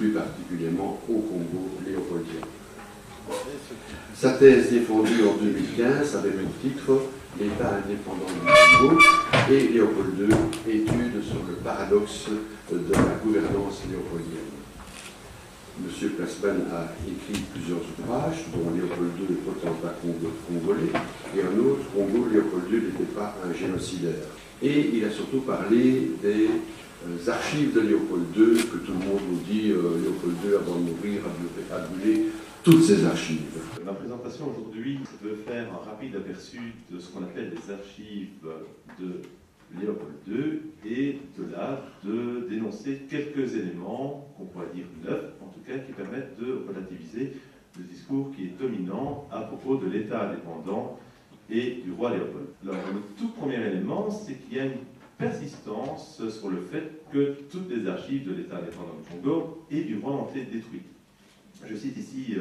plus particulièrement au Congo léopoldien. Sa thèse défendue en 2015 avait le titre « L'État indépendant du Congo » et Léopold II, étude sur le paradoxe de la gouvernance léopoldienne. M. Plasman a écrit plusieurs ouvrages, dont Léopold II, le potentat congolais, et un autre, Congo, Léopold II n'était pas un génocidaire. Et il a surtout parlé des archives de Léopold II, que tout le monde nous dit, Léopold II, avant de mourir, a brûlé toutes ses archives. Ma présentation aujourd'hui veut faire un rapide aperçu de ce qu'on appelle les archives de Léopold II et de là de dénoncer quelques éléments qu'on pourrait dire neufs, en tout cas qui permettent de relativiser le discours qui est dominant à propos de l'État indépendant et du roi Léopold. Alors le tout premier élément, c'est qu'il y a une persistance sur le fait que toutes les archives de l'État indépendant du Congo aient du roi été détruites. Je cite ici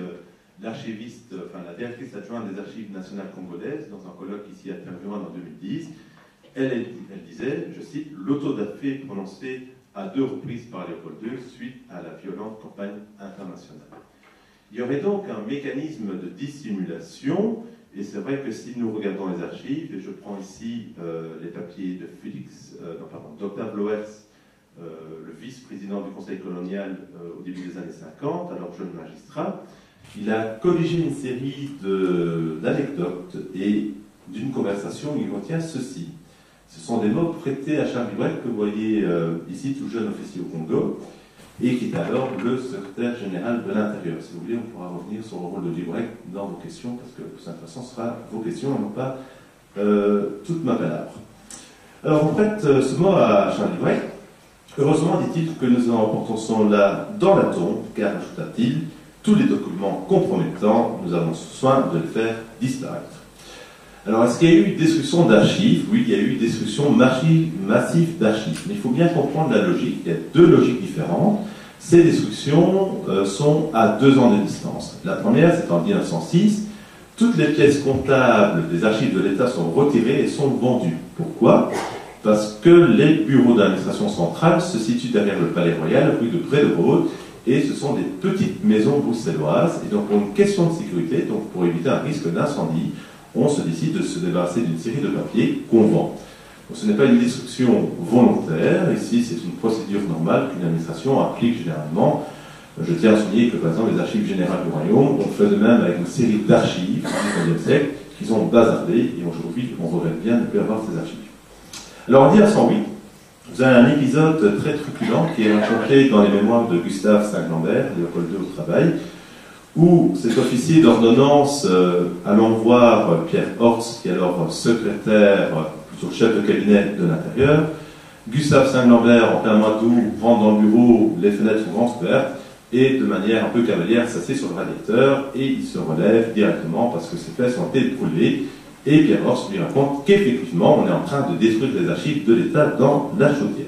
l'archiviste, la directrice adjointe des archives nationales congolaises dans un colloque ici à Tervuren en 2010. Elle disait, je cite, « l'autodafé prononcé à 2 reprises par Léopold II suite à la violente campagne internationale ». Il y aurait donc un mécanisme de dissimulation, et c'est vrai que si nous regardons les archives, et je prends ici les papiers de d'Octave Loers, le vice-président du Conseil colonial au début des années 50, alors jeune magistrat, il a colligé une série d'anecdotes et d'une conversation, il retient ceci. Ce sont des mots prêtés à Charles Dubreuil, que vous voyez ici, tout jeune officier au Congo, et qui est alors le secrétaire général de l'Intérieur. Si vous voulez, on pourra revenir sur le rôle de Dubreuil dans vos questions, parce que de toute façon, ce sera vos questions et non pas toute ma palabre. Alors, on prête ce mot à Charles Dubreuil. Heureusement, dit-il, que nous en portons là dans la tombe, car, ajouta-t-il, tous les documents compromettants, nous avons soin de les faire disparaître. Alors, est-ce qu'il y a eu destruction d'archives? Oui, il y a eu destruction massive d'archives. Mais il faut bien comprendre la logique. Il y a 2 logiques différentes. Ces destructions sont à 2 ans de distance. La première, c'est en 1906. Toutes les pièces comptables des archives de l'État sont retirées et sont vendues. Pourquoi? Parce que les bureaux d'administration centrale se situent derrière le Palais Royal, rue de Brederode, et ce sont des petites maisons bruxelloises. Et donc, pour une question de sécurité, donc pour éviter un risque d'incendie, on se décide de se débarrasser d'une série de papiers qu'on vend. Donc, ce n'est pas une destruction volontaire. Ici, c'est une procédure normale qu'une administration applique généralement. Je tiens à souligner que, par exemple, les archives générales du Royaume ont fait de même avec une série d'archives du XIXe siècle qui sont bazardées, et aujourd'hui, on regrette bien de ne plus avoir ces archives. Alors, en 1908, vous avez un épisode très truculent qui est raconté dans les mémoires de Gustave Saint-Lambert, Léopold II au travail, où cet officier d'ordonnance allant voir Pierre Horst, qui est alors secrétaire, plutôt chef de cabinet de l'Intérieur, Gustave Saint-Lambert, en plein mois d'août, rentre dans le bureau, les fenêtres sont grandes ouvertes, et de manière un peu cavalière s'assied sur le radiateur, et il se relève directement parce que ses fesses ont été brûlées, et Pierre Horst lui raconte qu'effectivement, on est en train de détruire les archives de l'État dans la chaudière.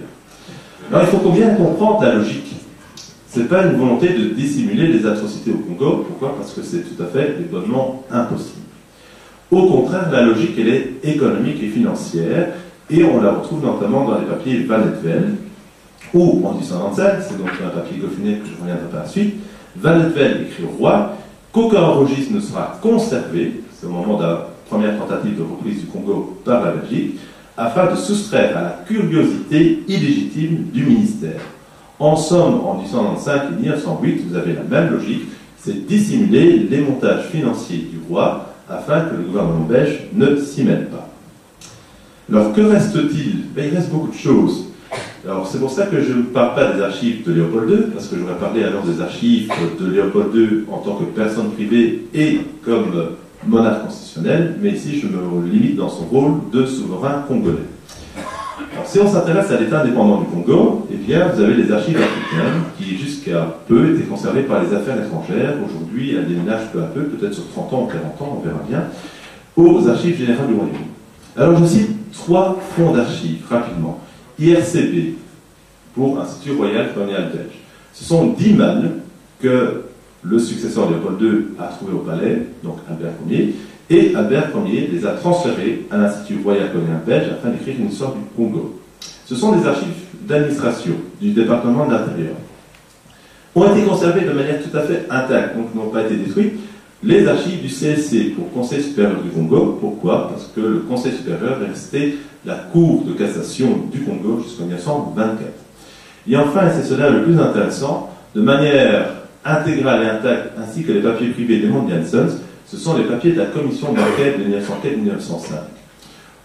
Alors, il faut bien comprendre la logique. Ce n'est pas une volonté de dissimuler les atrocités au Congo. Pourquoi? Parce que c'est tout à fait bonnement impossible. Au contraire, la logique, elle est économique et financière, et on la retrouve notamment dans les papiers Van Etvel, où, en 1895, c'est donc un papier Goffinet que je reviendrai par la suite, Van Etvel écrit au roi qu'aucun registre ne sera conservé, c'est au moment de la première tentative de reprise du Congo par la Belgique, afin de soustraire à la curiosité illégitime du ministère. En somme, en 1895 et 1908, vous avez la même logique, c'est dissimuler les montages financiers du roi afin que le gouvernement belge ne s'y mêle pas. Alors, que reste-t-il? Il reste beaucoup de choses. Alors, c'est pour ça que je ne parle pas des archives de Léopold II, parce que j'aurais parlé alors des archives de Léopold II en tant que personne privée et comme monarque constitutionnel, mais ici je me limite dans son rôle de souverain congolais. Alors, si on s'intéresse à l'État indépendant du Congo, eh bien, vous avez les archives africaines qui, jusqu'à peu, étaient conservées par les affaires étrangères. Aujourd'hui, elles déménagent peu à peu, peut-être sur 30 ans ou 40 ans, on verra bien, aux archives générales du Royaume. Alors, je cite 3 fonds d'archives, rapidement. IRCB, pour Institut Royal Colonial Belge. Ce sont 10 malles que le successeur de Léopold II a trouvées au palais, donc Albert Ier, et Albert Ier les a transférés à l'Institut Royal Colonial Belge afin d'écrire une histoire du Congo. Ce sont des archives d'administration du département de l'Intérieur. ont été conservées de manière tout à fait intacte, donc n'ont pas été détruites, les archives du CSC, pour Conseil supérieur du Congo. Pourquoi? Parce que le Conseil supérieur est resté la Cour de cassation du Congo jusqu'en 1924. Et enfin, et c'est cela le plus intéressant, de manière intégrale et intacte, ainsi que les papiers privés des Mondes Janssens, ce sont les papiers de la commission d'enquête de 1904-1905.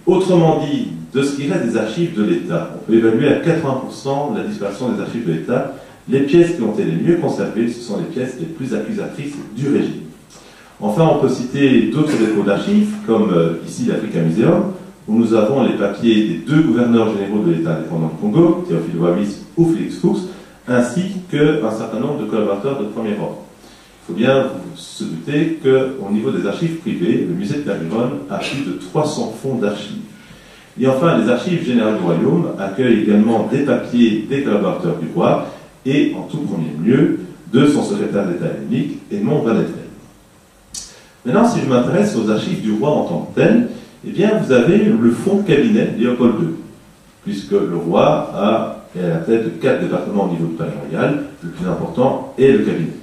Autrement dit, de ce qui reste des archives de l'État, on peut évaluer à 80% la disparition des archives de l'État. Les pièces qui ont été les mieux conservées, ce sont les pièces les plus accusatrices du régime. Enfin, on peut citer d'autres dépôts d'archives, comme ici l'Africa Museum, où nous avons les papiers des 2 gouverneurs généraux de l'État indépendant du Congo, Théophile Wavis ou Félix Fuchs, ainsi qu'un certain nombre de collaborateurs de premier ordre. Il faut bien se douter qu'au niveau des archives privées, le musée de Tervuren a plus de 300 fonds d'archives. Et enfin, les archives générales du royaume accueillent également des papiers des collaborateurs du roi et, en tout premier lieu, de son secrétaire d'État hélénique, Edmond Valettel. Maintenant, si je m'intéresse aux archives du roi en tant que tel, eh bien, vous avez le fonds cabinet Léopold II, puisque le roi est à la tête de 4 départements au niveau du palais royal, le plus important est le cabinet.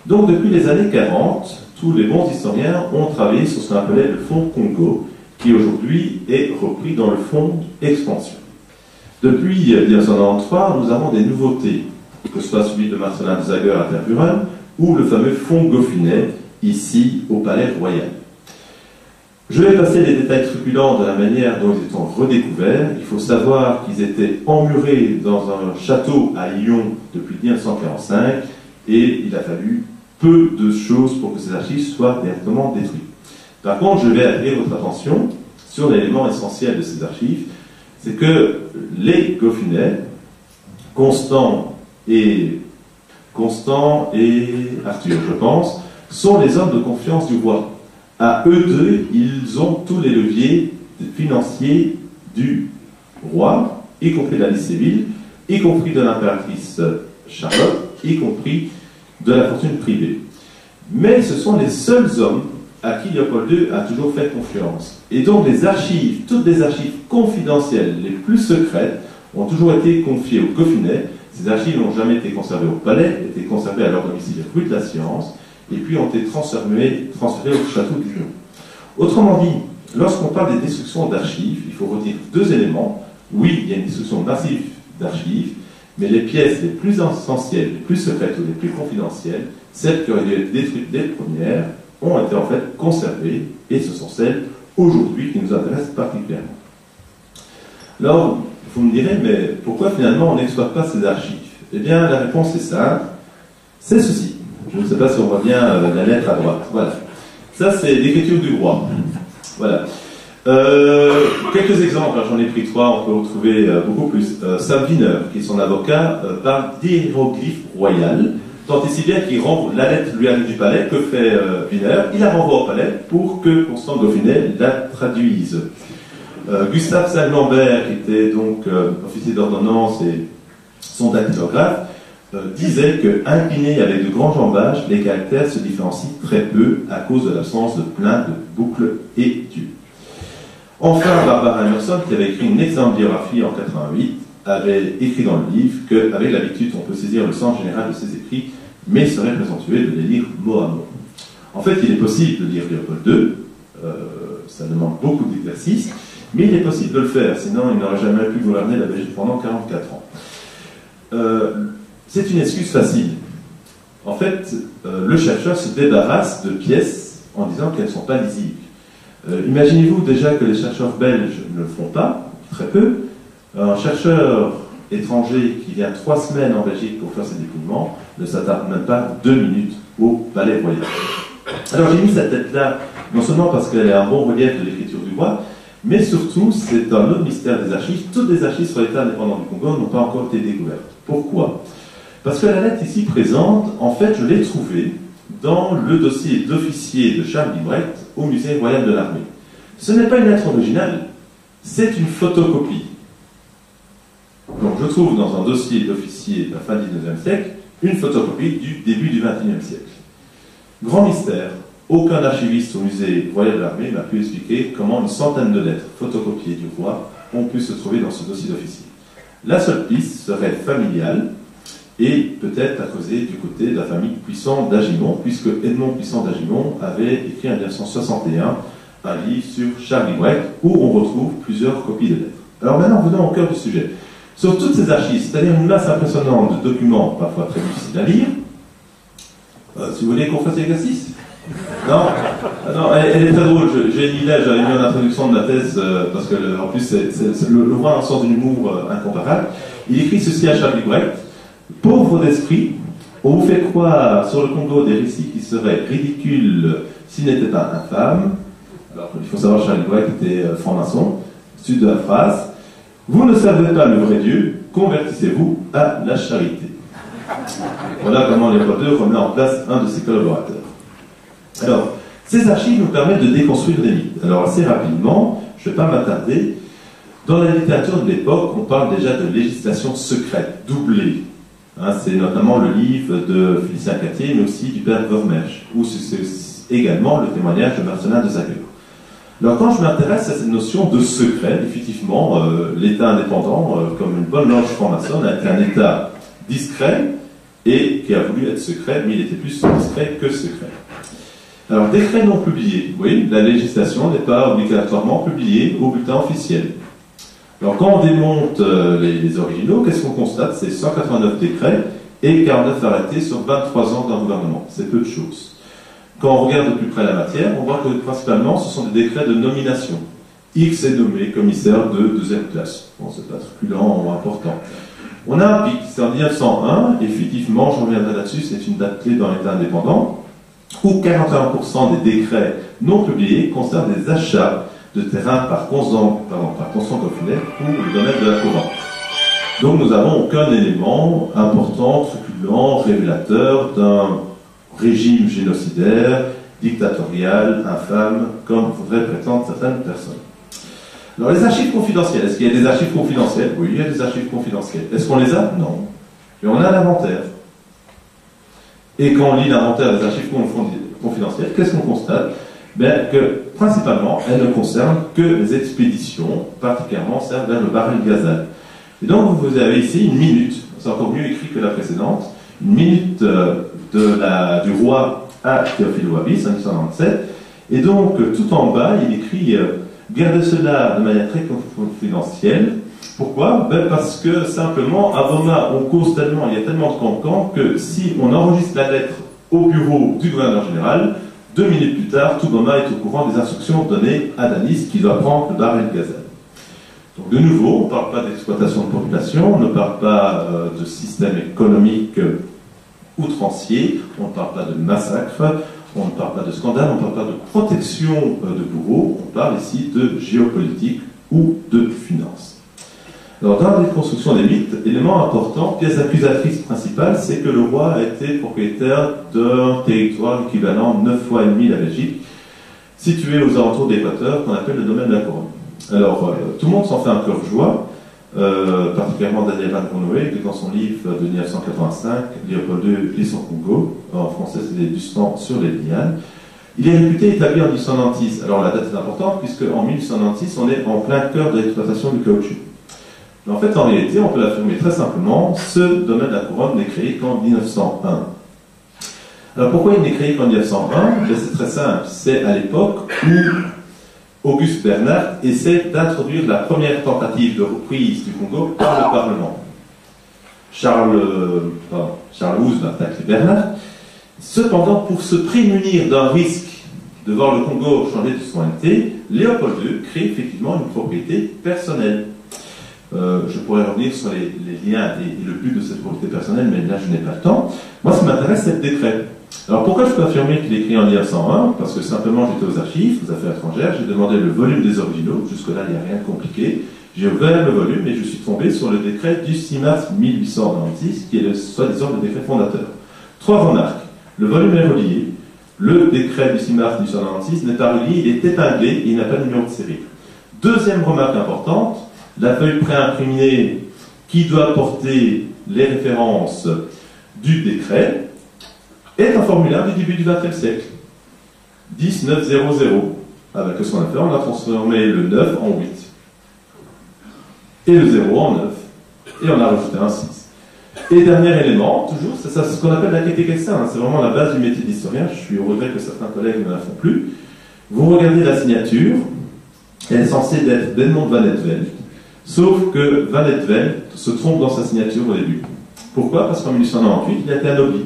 Donc, depuis les années 40, tous les bons historiens ont travaillé sur ce qu'on appelait le fonds Congo, qui aujourd'hui est repris dans le fonds Expansion. Depuis 1993, nous avons des nouveautés, que ce soit celui de Marcelin de Zager à Tervuren, ou le fameux fonds Goffinet, ici au Palais Royal. Je vais passer les détails truculents de la manière dont ils étaient redécouverts. Il faut savoir qu'ils étaient emmurés dans un château à Lyon depuis 1945 et il a fallu peu de choses pour que ces archives soient directement détruites. Par contre, je vais attirer votre attention sur l'élément essentiel de ces archives, c'est que les Goffinet, Constant et Arthur, je pense, sont les hommes de confiance du roi. À eux deux, ils ont tous les leviers financiers du roi, y compris de la liste civile, y compris de l'impératrice Charlotte, y compris de la fortune privée. Mais ce sont les seuls hommes à qui Léopold II a toujours fait confiance. Et donc les archives, toutes les archives confidentielles les plus secrètes, ont toujours été confiées au Goffinet. Ces archives n'ont jamais été conservées au palais, étaient conservées à leur domicile rue de la Science, et puis ont été transférées au château de Lyon. Autrement dit, lorsqu'on parle des destructions d'archives, il faut retenir 2 éléments. Oui, il y a une destruction massive d'archives, mais les pièces les plus essentielles, les plus secrètes ou les plus confidentielles, celles qui auraient dû être détruites dès les premières, ont été en fait conservées, et ce sont celles aujourd'hui qui nous intéressent particulièrement. Alors, vous me direz, mais pourquoi finalement on n'exploite pas ces archives? Eh bien, la réponse est simple, c'est ceci. Je ne sais pas si on voit bien la lettre à droite. Voilà. Ça, c'est l'écriture du roi. Voilà. Quelques exemples, j'en ai pris 3, on peut retrouver beaucoup plus. Sam Wiener, qui est son avocat, parle d'hiéroglyphe royal, tant et si bien qu'il renvoie la lettre lui arrive du palais. Que fait Wiener? Il la renvoie au palais pour que Constant Goffinet la traduise. Gustave Saint-Lambert, qui était donc officier d'ordonnance et son dactylographe, disait que, inclinés avec de grands jambages, les caractères se différencient très peu à cause de l'absence de plein de boucles et d'yeux. Enfin, Barbara Emerson, qui avait écrit une excellente biographie en 88, avait écrit dans le livre qu'avec l'habitude, on peut saisir le sens général de ses écrits, mais il serait présomptueux de les lire mot à mot. En fait, il est possible de lire Léopold II, ça demande beaucoup d'exercice, mais il est possible de le faire, sinon il n'aurait jamais pu gouverner la Belgique pendant 44 ans. C'est une excuse facile. En fait, le chercheur se débarrasse de pièces en disant qu'elles ne sont pas lisibles. Imaginez-vous déjà que les chercheurs belges ne le font pas, très peu. Un chercheur étranger qui vient 3 semaines en Belgique pour faire ses dépouillements ne s'attarde même pas 2 minutes au Palais Royal. Alors j'ai mis cette tête-là, non seulement parce qu'elle est un bon relief de l'écriture du roi, mais surtout c'est un autre mystère des archives. Toutes les archives sur l'État indépendant du Congo n'ont pas encore été découvertes. Pourquoi? Parce que la lettre ici présente, en fait, je l'ai trouvée dans le dossier d'officier de Charles Liebrecht au Musée royal de l'armée. Ce n'est pas une lettre originale, c'est une photocopie. Donc je trouve dans un dossier d'officier de la fin du XIXe siècle une photocopie du début du XXIe siècle. Grand mystère, aucun archiviste au Musée royal de l'armée n'a pu expliquer comment une centaine de lettres photocopiées du roi ont pu se trouver dans ce dossier d'officier. La seule piste serait familiale, et peut-être à causer du côté de la famille Puissant d'Agimont, puisque Edmond Puissant d'Agimont avait écrit en 1961 un livre sur Charles Wright, où on retrouve plusieurs copies de lettres. Alors maintenant, venons au cœur du sujet. Sur toutes ces archives, c'est-à-dire une masse impressionnante de documents, parfois très difficiles à lire, si vous voulez qu'on fasse l'exercice? Non, non, elle est très drôle. J'ai dit là, j'avais mis en introduction de ma thèse, parce que en plus, c'est le voit un sens d'un humour incomparable. Il écrit ceci à Charles Wright: pauvre d'esprit, on vous fait croire sur le Congo des récits qui seraient ridicules s'ils n'étaient pas infâmes. Alors, il faut savoir que Charles Wright était franc-maçon. Suite de la phrase: vous ne savez pas le vrai Dieu, convertissez-vous à la charité. Voilà comment Léopold II remet en place un de ses collaborateurs. Alors, ces archives nous permettent de déconstruire des mythes. Alors, assez rapidement, je ne vais pas m'attarder. Dans la littérature de l'époque, on parle déjà de législation secrète, doublée. Hein, c'est notamment le livre de Félicien Cattier, mais aussi du père Vormersch, où c'est également le témoignage de Marcelin de Zager. Alors, quand je m'intéresse à cette notion de secret, effectivement, l'État indépendant, comme une bonne loge franc-maçonne, a été un État discret et qui a voulu être secret, mais il était plus discret que secret. Alors, décret non publié. Oui, la législation n'est pas obligatoirement publiée au bulletin officiel. Alors, quand on démonte les originaux, qu'est-ce qu'on constate? C'est 189 décrets et 49 arrêtés sur 23 ans d'un gouvernement. C'est peu de choses. Quand on regarde de plus près la matière, on voit que principalement, ce sont des décrets de nomination. X est nommé commissaire de deuxième classe. Bon, c'est pas truculent ou important. On a un pic, c'est en 1901, effectivement, je reviendrai là-dessus, c'est une date clé dans l'État indépendant, où 41% des décrets non publiés concernent des achats de terrain par consent confidentiel pour le domaine de la couronne. Donc nous n'avons aucun élément important, truculent, révélateur d'un régime génocidaire, dictatorial, infâme, comme voudraient prétendre certaines personnes. Alors les archives confidentielles, est-ce qu'il y a des archives confidentielles? Oui, il y a des archives confidentielles. Est-ce qu'on les a? Non. Mais on a l'inventaire. Et quand on lit l'inventaire des archives confidentielles, qu'est-ce qu'on constate? Ben, que principalement, elles ne concernent que les expéditions, particulièrement celles vers le baril Gazal. Et donc vous avez ici une minute, c'est encore mieux écrit que la précédente, une minute du roi à Théophile Wabis en 1997, et donc tout en bas il écrit gardez cela de manière très confidentielle. Pourquoi? Ben parce que simplement à Boma on cause tellement, il y a tellement de cancans que si on enregistre la lettre au bureau du gouverneur général, 2 minutes plus tard, tout Boma est au courant des instructions données à Danis qui doit prendre le baril Gazal. Donc de nouveau, on ne parle pas d'exploitation de population, on ne parle pas de système économique outrancier, on ne parle pas de massacre, on ne parle pas de scandale, on ne parle pas de protection de bourreaux, on parle ici de géopolitique ou de finance. Alors dans la déconstruction des mythes, élément important, pièce accusatrice principale, c'est que le roi a été propriétaire d'un territoire équivalent 9 fois et demi la Belgique, situé aux alentours d'Équateur, qu'on appelle le domaine de la couronne. Alors, tout le monde s'en fait un cœur joie, particulièrement Daniel Van Conoé, qui dans son livre de 1985, Léopold II et son Congo, en français c'est du sang sur les lianes. Il est réputé établi en 1896. Alors la date est importante, puisque en 1896, on est en plein cœur de l'exploitation du caoutchouc. Mais en fait, en réalité, on peut l'affirmer très simplement, ce domaine de la couronne n'est créé qu'en 1901. Alors pourquoi il n'est créé qu'en 1901? C'est très simple, c'est à l'époque où Auguste Bernard essaie d'introduire la première tentative de reprise du Congo par le Parlement. Charles XII va attaquer Bernard. Cependant, pour se prémunir d'un risque de voir le Congo changer de souveraineté, Léopold II crée effectivement une propriété personnelle. Je pourrais revenir sur les liens et le but de cette propriété personnelle, mais là je n'ai pas le temps. Moi, ce qui m'intéresse, c'est le décret. Alors pourquoi je peux affirmer qu'il est écrit en 1901? Parce que simplement j'étais aux archives, aux affaires étrangères, j'ai demandé le volume des originaux, jusque-là il n'y a rien de compliqué. J'ai ouvert le volume et je suis tombé sur le décret du 6 mars 1896, qui est le soi-disant le décret fondateur. 3 remarques. Le volume est relié, le décret du 6 mars 1896 n'est pas relié, il est épinglé et il n'a pas de numéro de série. Deuxième remarque importante, la feuille préimprimée qui doit porter les références du décret est un formulaire du début du XXe siècle. 10900. Avec ce qu'on a fait, on a transformé le 9 en 8. Et le 0 en 9. Et on a rajouté un 6. Et dernier élément, toujours, c'est ce qu'on appelle la kétékéssa, hein, c'est vraiment la base du métier d'historien, je suis au regret que certains collègues ne la font plus. Vous regardez la signature, elle est censée être d'Edmond Van Etvelt, sauf que Van Etvelt se trompe dans sa signature au début. Pourquoi? Parce qu'en 1898, il a été anobli.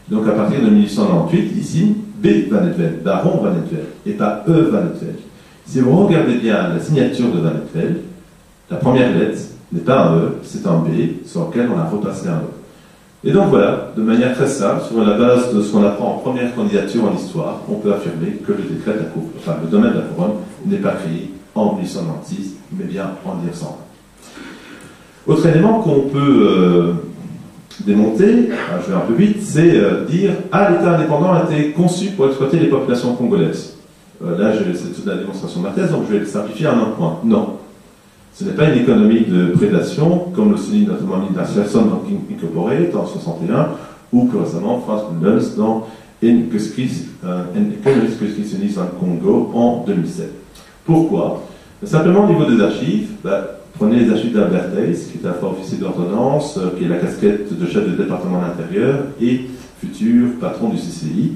Donc à partir de 1898, il signe B. Van Etvelt, baron Van Etvelt, et pas E. Van Etvelt. Si vous regardez bien la signature de Van Etvelt, la première lettre n'est pas un E, c'est un B, sur lequel on a repassé un E. Et donc voilà, de manière très simple, sur la base de ce qu'on apprend en première candidature en histoire, on peut affirmer que le décret de la Couronne, enfin le domaine de la Couronne, n'est pas créé en 1896, mais bien en 1920. Autre élément qu'on peut démonter, je vais un peu vite, c'est dire « Ah, l'État indépendant a été conçu pour exploiter les populations congolaises ». Là, c'est toute la démonstration de ma thèse, donc je vais le simplifier en un point. Non. Ce n'est pas une économie de prédation, comme le souligne notamment Linda Svensson dans King Incorporated en 1961, ou plus récemment Franz Kundels dans Ein Economist Constitutionist en Congo en 2007. Pourquoi? Simplement au niveau des archives, prenez les archives d'Albert Hayes, qui est à la fois officier d'ordonnance, qui est la casquette de chef de département de l'intérieur et futur patron du CCI.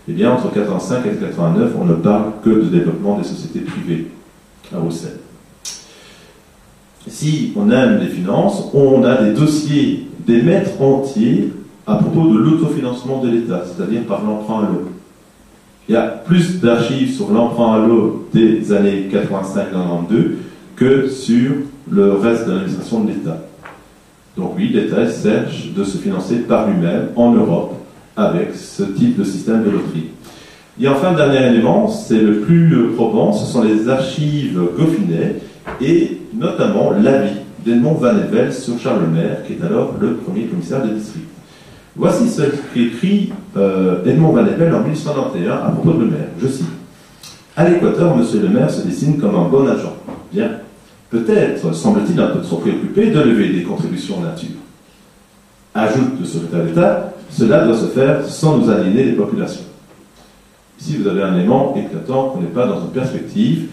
Eh bien, entre 1985 et 1989, on ne parle que de développement des sociétés privées à Bruxelles. Si on aime les finances, on a des dossiers, des mètres entiers à propos de l'autofinancement de l'État, c'est-à-dire par l'emprunt à l'eau. Il y a plus d'archives sur l'emprunt à l'eau des années 85-92 que sur le reste de l'administration de l'État. Donc oui, l'État cherche de se financer par lui-même en Europe avec ce type de système de loterie. Et enfin, le dernier élément, c'est le plus probant, ce sont les archives Goffinet et notamment l'avis d'Edmond Van Etvelt sur Charles Lemaire, qui est alors le premier commissaire de district. Voici ce qu'écrit Edmond Van Etvelt en 1891 à propos de Lemaire. Je cite: « À l'Équateur, M. Lemaire se dessine comme un bon agent. Bien. Peut-être semble-t-il un peu trop préoccupé de lever des contributions en nature. Ajoute le secrétaire d'État, cela doit se faire sans nous aliéner les populations. » Ici, vous avez un élément éclatant qu'on n'est pas dans une perspective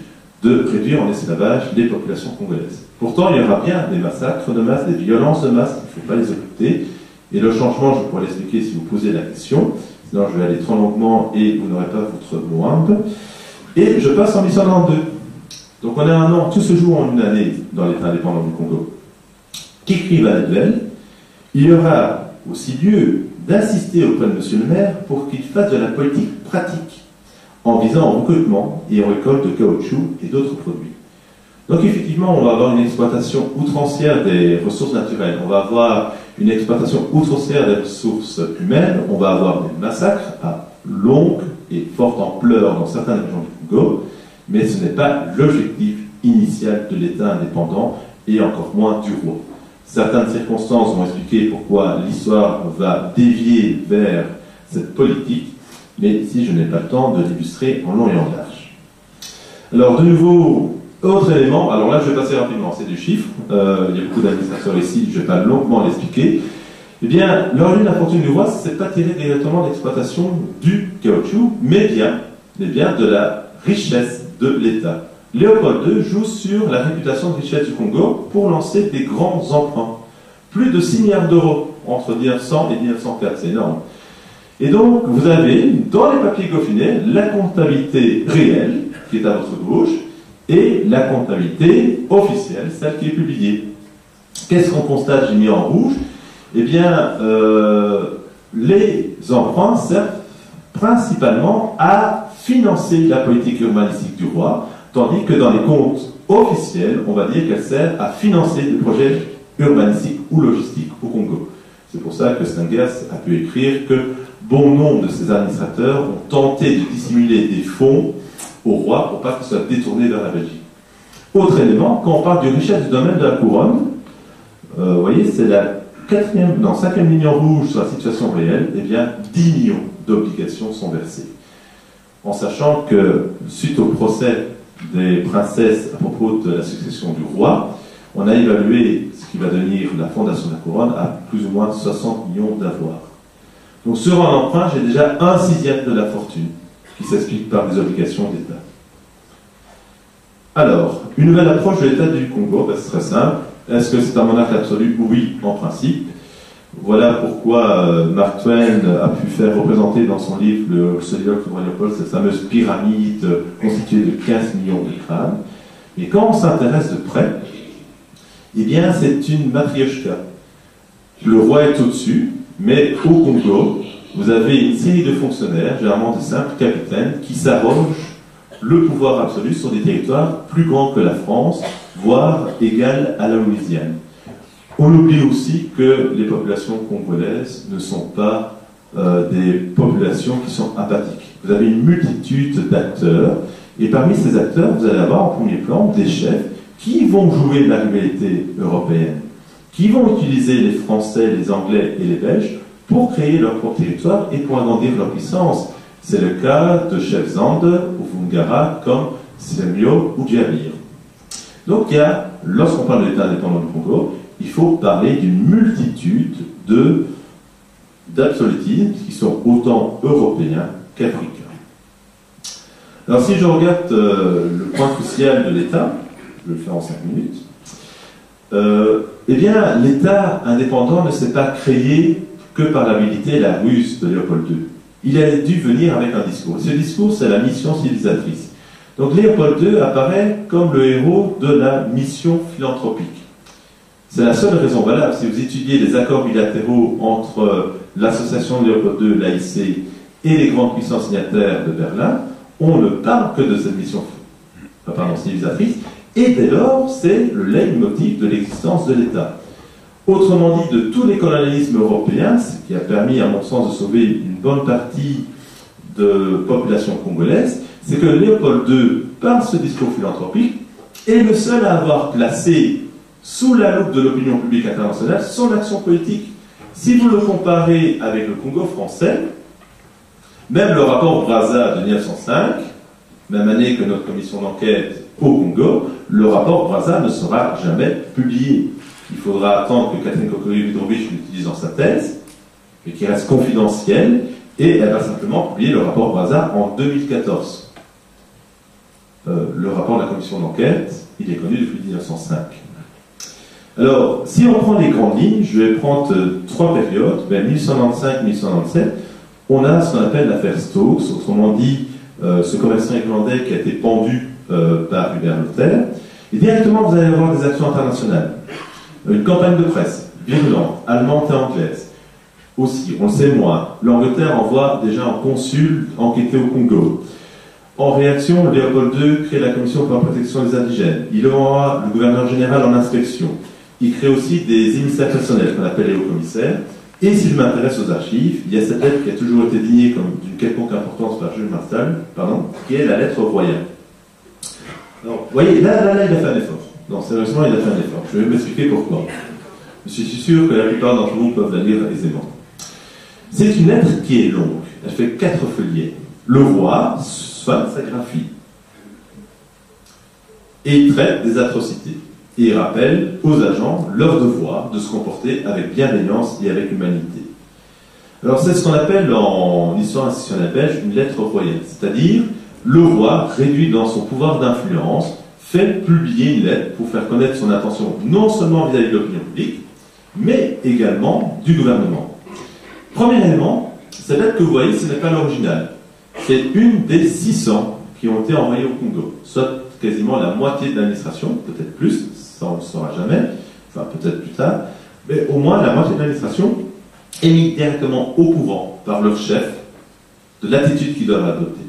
de réduire en esclavage les populations congolaises. Pourtant, il y aura bien des massacres de masse, des violences de masse, il ne faut pas les occulter. Et le changement, je pourrais l'expliquer si vous posez la question, sinon je vais aller trop longuement et vous n'aurez pas votre mot humble. Et je passe en 1892. Donc on a un an, tout se joue en une année dans l'État indépendant du Congo. Qu'écrit Van Etvelt? Il y aura aussi lieu d'insister auprès de M. le maire pour qu'il fasse de la politique pratique en visant au recrutement et en récolte de caoutchouc et d'autres produits. Donc effectivement, on va avoir une exploitation outrancière des ressources naturelles, on va avoir une exploitation outrancière des ressources humaines, on va avoir des massacres à longue et forte ampleur dans certaines régions du Congo, mais ce n'est pas l'objectif initial de l'État indépendant et encore moins du roi. Certaines circonstances vont expliquer pourquoi l'histoire va dévier vers cette politique, mais ici je n'ai pas le temps de l'illustrer en long et en large. Alors de nouveau, autre élément, alors là je vais passer rapidement, c'est des chiffres, il y a beaucoup d'administrateurs ici, je ne vais pas longuement l'expliquer. Eh bien, l'origine de la fortune du roi, ce n'est pas tiré directement de l'exploitation du caoutchouc, mais bien de la richesse de l'État. Léopold II joue sur la réputation de richesse du Congo pour lancer des grands emprunts. Plus de 6 milliards d'euros entre 1900 et 1904, c'est énorme. Et donc, vous avez, dans les papiers Goffinet, la comptabilité réelle, qui est à votre gauche, et la comptabilité officielle, celle qui est publiée. Qu'est-ce qu'on constate, j'ai mis en rouge? Eh bien, les emprunts servent principalement à financer la politique urbanistique du roi, tandis que dans les comptes officiels, on va dire qu'elle sert à financer des projets urbanistiques ou logistiques au Congo. C'est pour ça que Stengers a pu écrire que bon nombre de ces administrateurs ont tenté de dissimuler des fonds au roi pour pas qu'ils soient détournés vers la Belgique. Autre élément, quand on parle de richesse du domaine de la couronne, vous voyez, c'est la cinquième ligne en rouge sur la situation réelle, eh bien 10 millions d'obligations sont versées. En sachant que, suite au procès des princesses à propos de la succession du roi, on a évalué ce qui va devenir la fondation de la couronne à plus ou moins 60 millions d'avoirs. Donc sur un emprunt, j'ai déjà 1/6 de la fortune qui s'explique par des obligations d'État. Alors, une nouvelle approche de l'État du Congo, c'est très simple. Est-ce que c'est un monarque absolu? Oui, en principe. Voilà pourquoi Mark Twain a pu faire représenter dans son livre Le soliloque de Léopold cette fameuse pyramide constituée de 15 millions de crânes. Mais quand on s'intéresse de près, eh bien c'est une matrioshka. Le roi est au-dessus, mais au Congo, vous avez une série de fonctionnaires, généralement de simples capitaines, qui s'arrogent le pouvoir absolu sur des territoires plus grands que la France, voire égal à la Louisiane. On oublie aussi que les populations congolaises ne sont pas des populations qui sont apathiques. Vous avez une multitude d'acteurs, et parmi ces acteurs, vous allez avoir en premier plan des chefs qui vont jouer la rivalité européenne, qui vont utiliser les Français, les Anglais et les Belges pour créer leur propre territoire et pour agrandir leur puissance. C'est le cas de chefs Zande ou Vungara comme Semio ou Djamir. Donc il y a, lorsqu'on parle de l'État indépendant du Congo, il faut parler d'une multitude d'absolutismes qui sont autant européens qu'africains. Alors si je regarde le point crucial de l'État, je vais le faire en 5 minutes, eh bien l'État indépendant ne s'est pas créé que par l'habilité et la ruse de Léopold II. Il a dû venir avec un discours. Ce discours, c'est la mission civilisatrice. Donc Léopold II apparaît comme le héros de la mission philanthropique. C'est la seule raison valable. Si vous étudiez les accords bilatéraux entre l'association de Léopold II, l'AIC, et les grandes puissances signataires de Berlin, on ne parle que de cette mission civilisatrice, et dès lors, c'est le leitmotiv de l'existence de l'État. Autrement dit, de tous les colonialismes européens, ce qui a permis, à mon sens, de sauver une bonne partie de population congolaise, c'est que Léopold II, par ce discours philanthropique, est le seul à avoir placé sous la loupe de l'opinion publique internationale son action politique. Si vous le comparez avec le Congo français, même le rapport Brazza de 1905, même année que notre commission d'enquête au Congo, le rapport Brazza ne sera jamais publié. Il faudra attendre que Catherine Kokory-Ludrovich l'utilise dans sa thèse, mais qui reste confidentielle, et elle va simplement publier le rapport Brazza en 2014. Le rapport de la commission d'enquête, il est connu depuis 1905. Alors, si on prend les grandes lignes, je vais prendre 3 périodes, 1895-1897, on a ce qu'on appelle l'affaire Stokes, autrement dit, ce commerçant irlandais qui a été pendu par Hubert Lothaire, et directement vous allez avoir des actions internationales. Une campagne de presse, virulente, allemande et anglaise. Aussi, on le sait moins, l'Angleterre envoie déjà un consul enquêter au Congo. En réaction, Léopold II crée la commission pour la protection des indigènes. Il envoie le gouverneur général en inspection. Il crée aussi des émissaires personnels qu'on appelle les hauts-commissaires. Et si je m'intéresse aux archives, il y a cette lettre qui a toujours été désignée comme d'une quelconque importance par Jules Marshall, qui est la lettre royale. Alors, vous voyez, là, il a fait un effort. Non, sérieusement, il a fait un effort. Je vais m'expliquer pourquoi. Je suis sûr que la plupart d'entre vous peuvent la lire aisément. C'est une lettre qui est longue. Elle fait 4 feuillets. Le roi soigne sa graphie. Et il traite des atrocités. Et il rappelle aux agents leur devoir de se comporter avec bienveillance et avec humanité. Alors c'est ce qu'on appelle en histoire institutionnelle belge une lettre royale. C'est-à-dire, le roi, réduit dans son pouvoir d'influence, fait publier une lettre pour faire connaître son intention non seulement vis-à-vis de l'opinion publique, mais également du gouvernement. Premier élément, cette lettre que vous voyez, ce n'est pas l'original. C'est une des 600 qui ont été envoyées au Congo, soit quasiment la moitié de l'administration, peut-être plus, ça on ne le saura jamais, enfin peut-être plus tard, mais au moins la moitié de l'administration est mise directement au courant par leur chef de l'attitude qu'ils doivent adopter.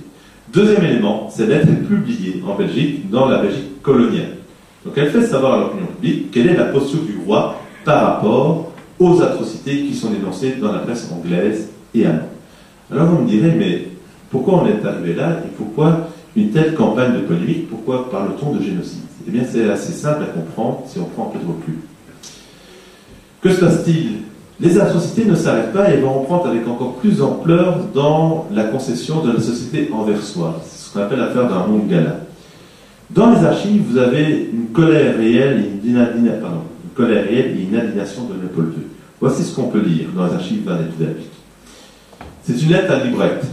Deuxième élément, cette lettre est publiée en Belgique, dans la Belgique coloniale. Donc elle fait savoir à l'opinion publique quelle est la posture du roi par rapport aux atrocités qui sont dénoncées dans la presse anglaise et allemande. Alors vous me direz, mais pourquoi on est arrivé là et pourquoi une telle campagne de polémique, pourquoi parle-t-on de génocide? Eh bien c'est assez simple à comprendre si on prend un peu de recul. Que se passe-t-il? Les atrocités ne s'arrêtent pas et vont reprendre avec encore plus d'ampleur dans la concession de la société anversoise, ce qu'on appelle l'affaire d'un Mongala. Dans les archives, vous avez une colère réelle et une indignation de Léopold II. Voici ce qu'on peut lire dans les archives Van Edwijk. C'est une lettre à Librecht.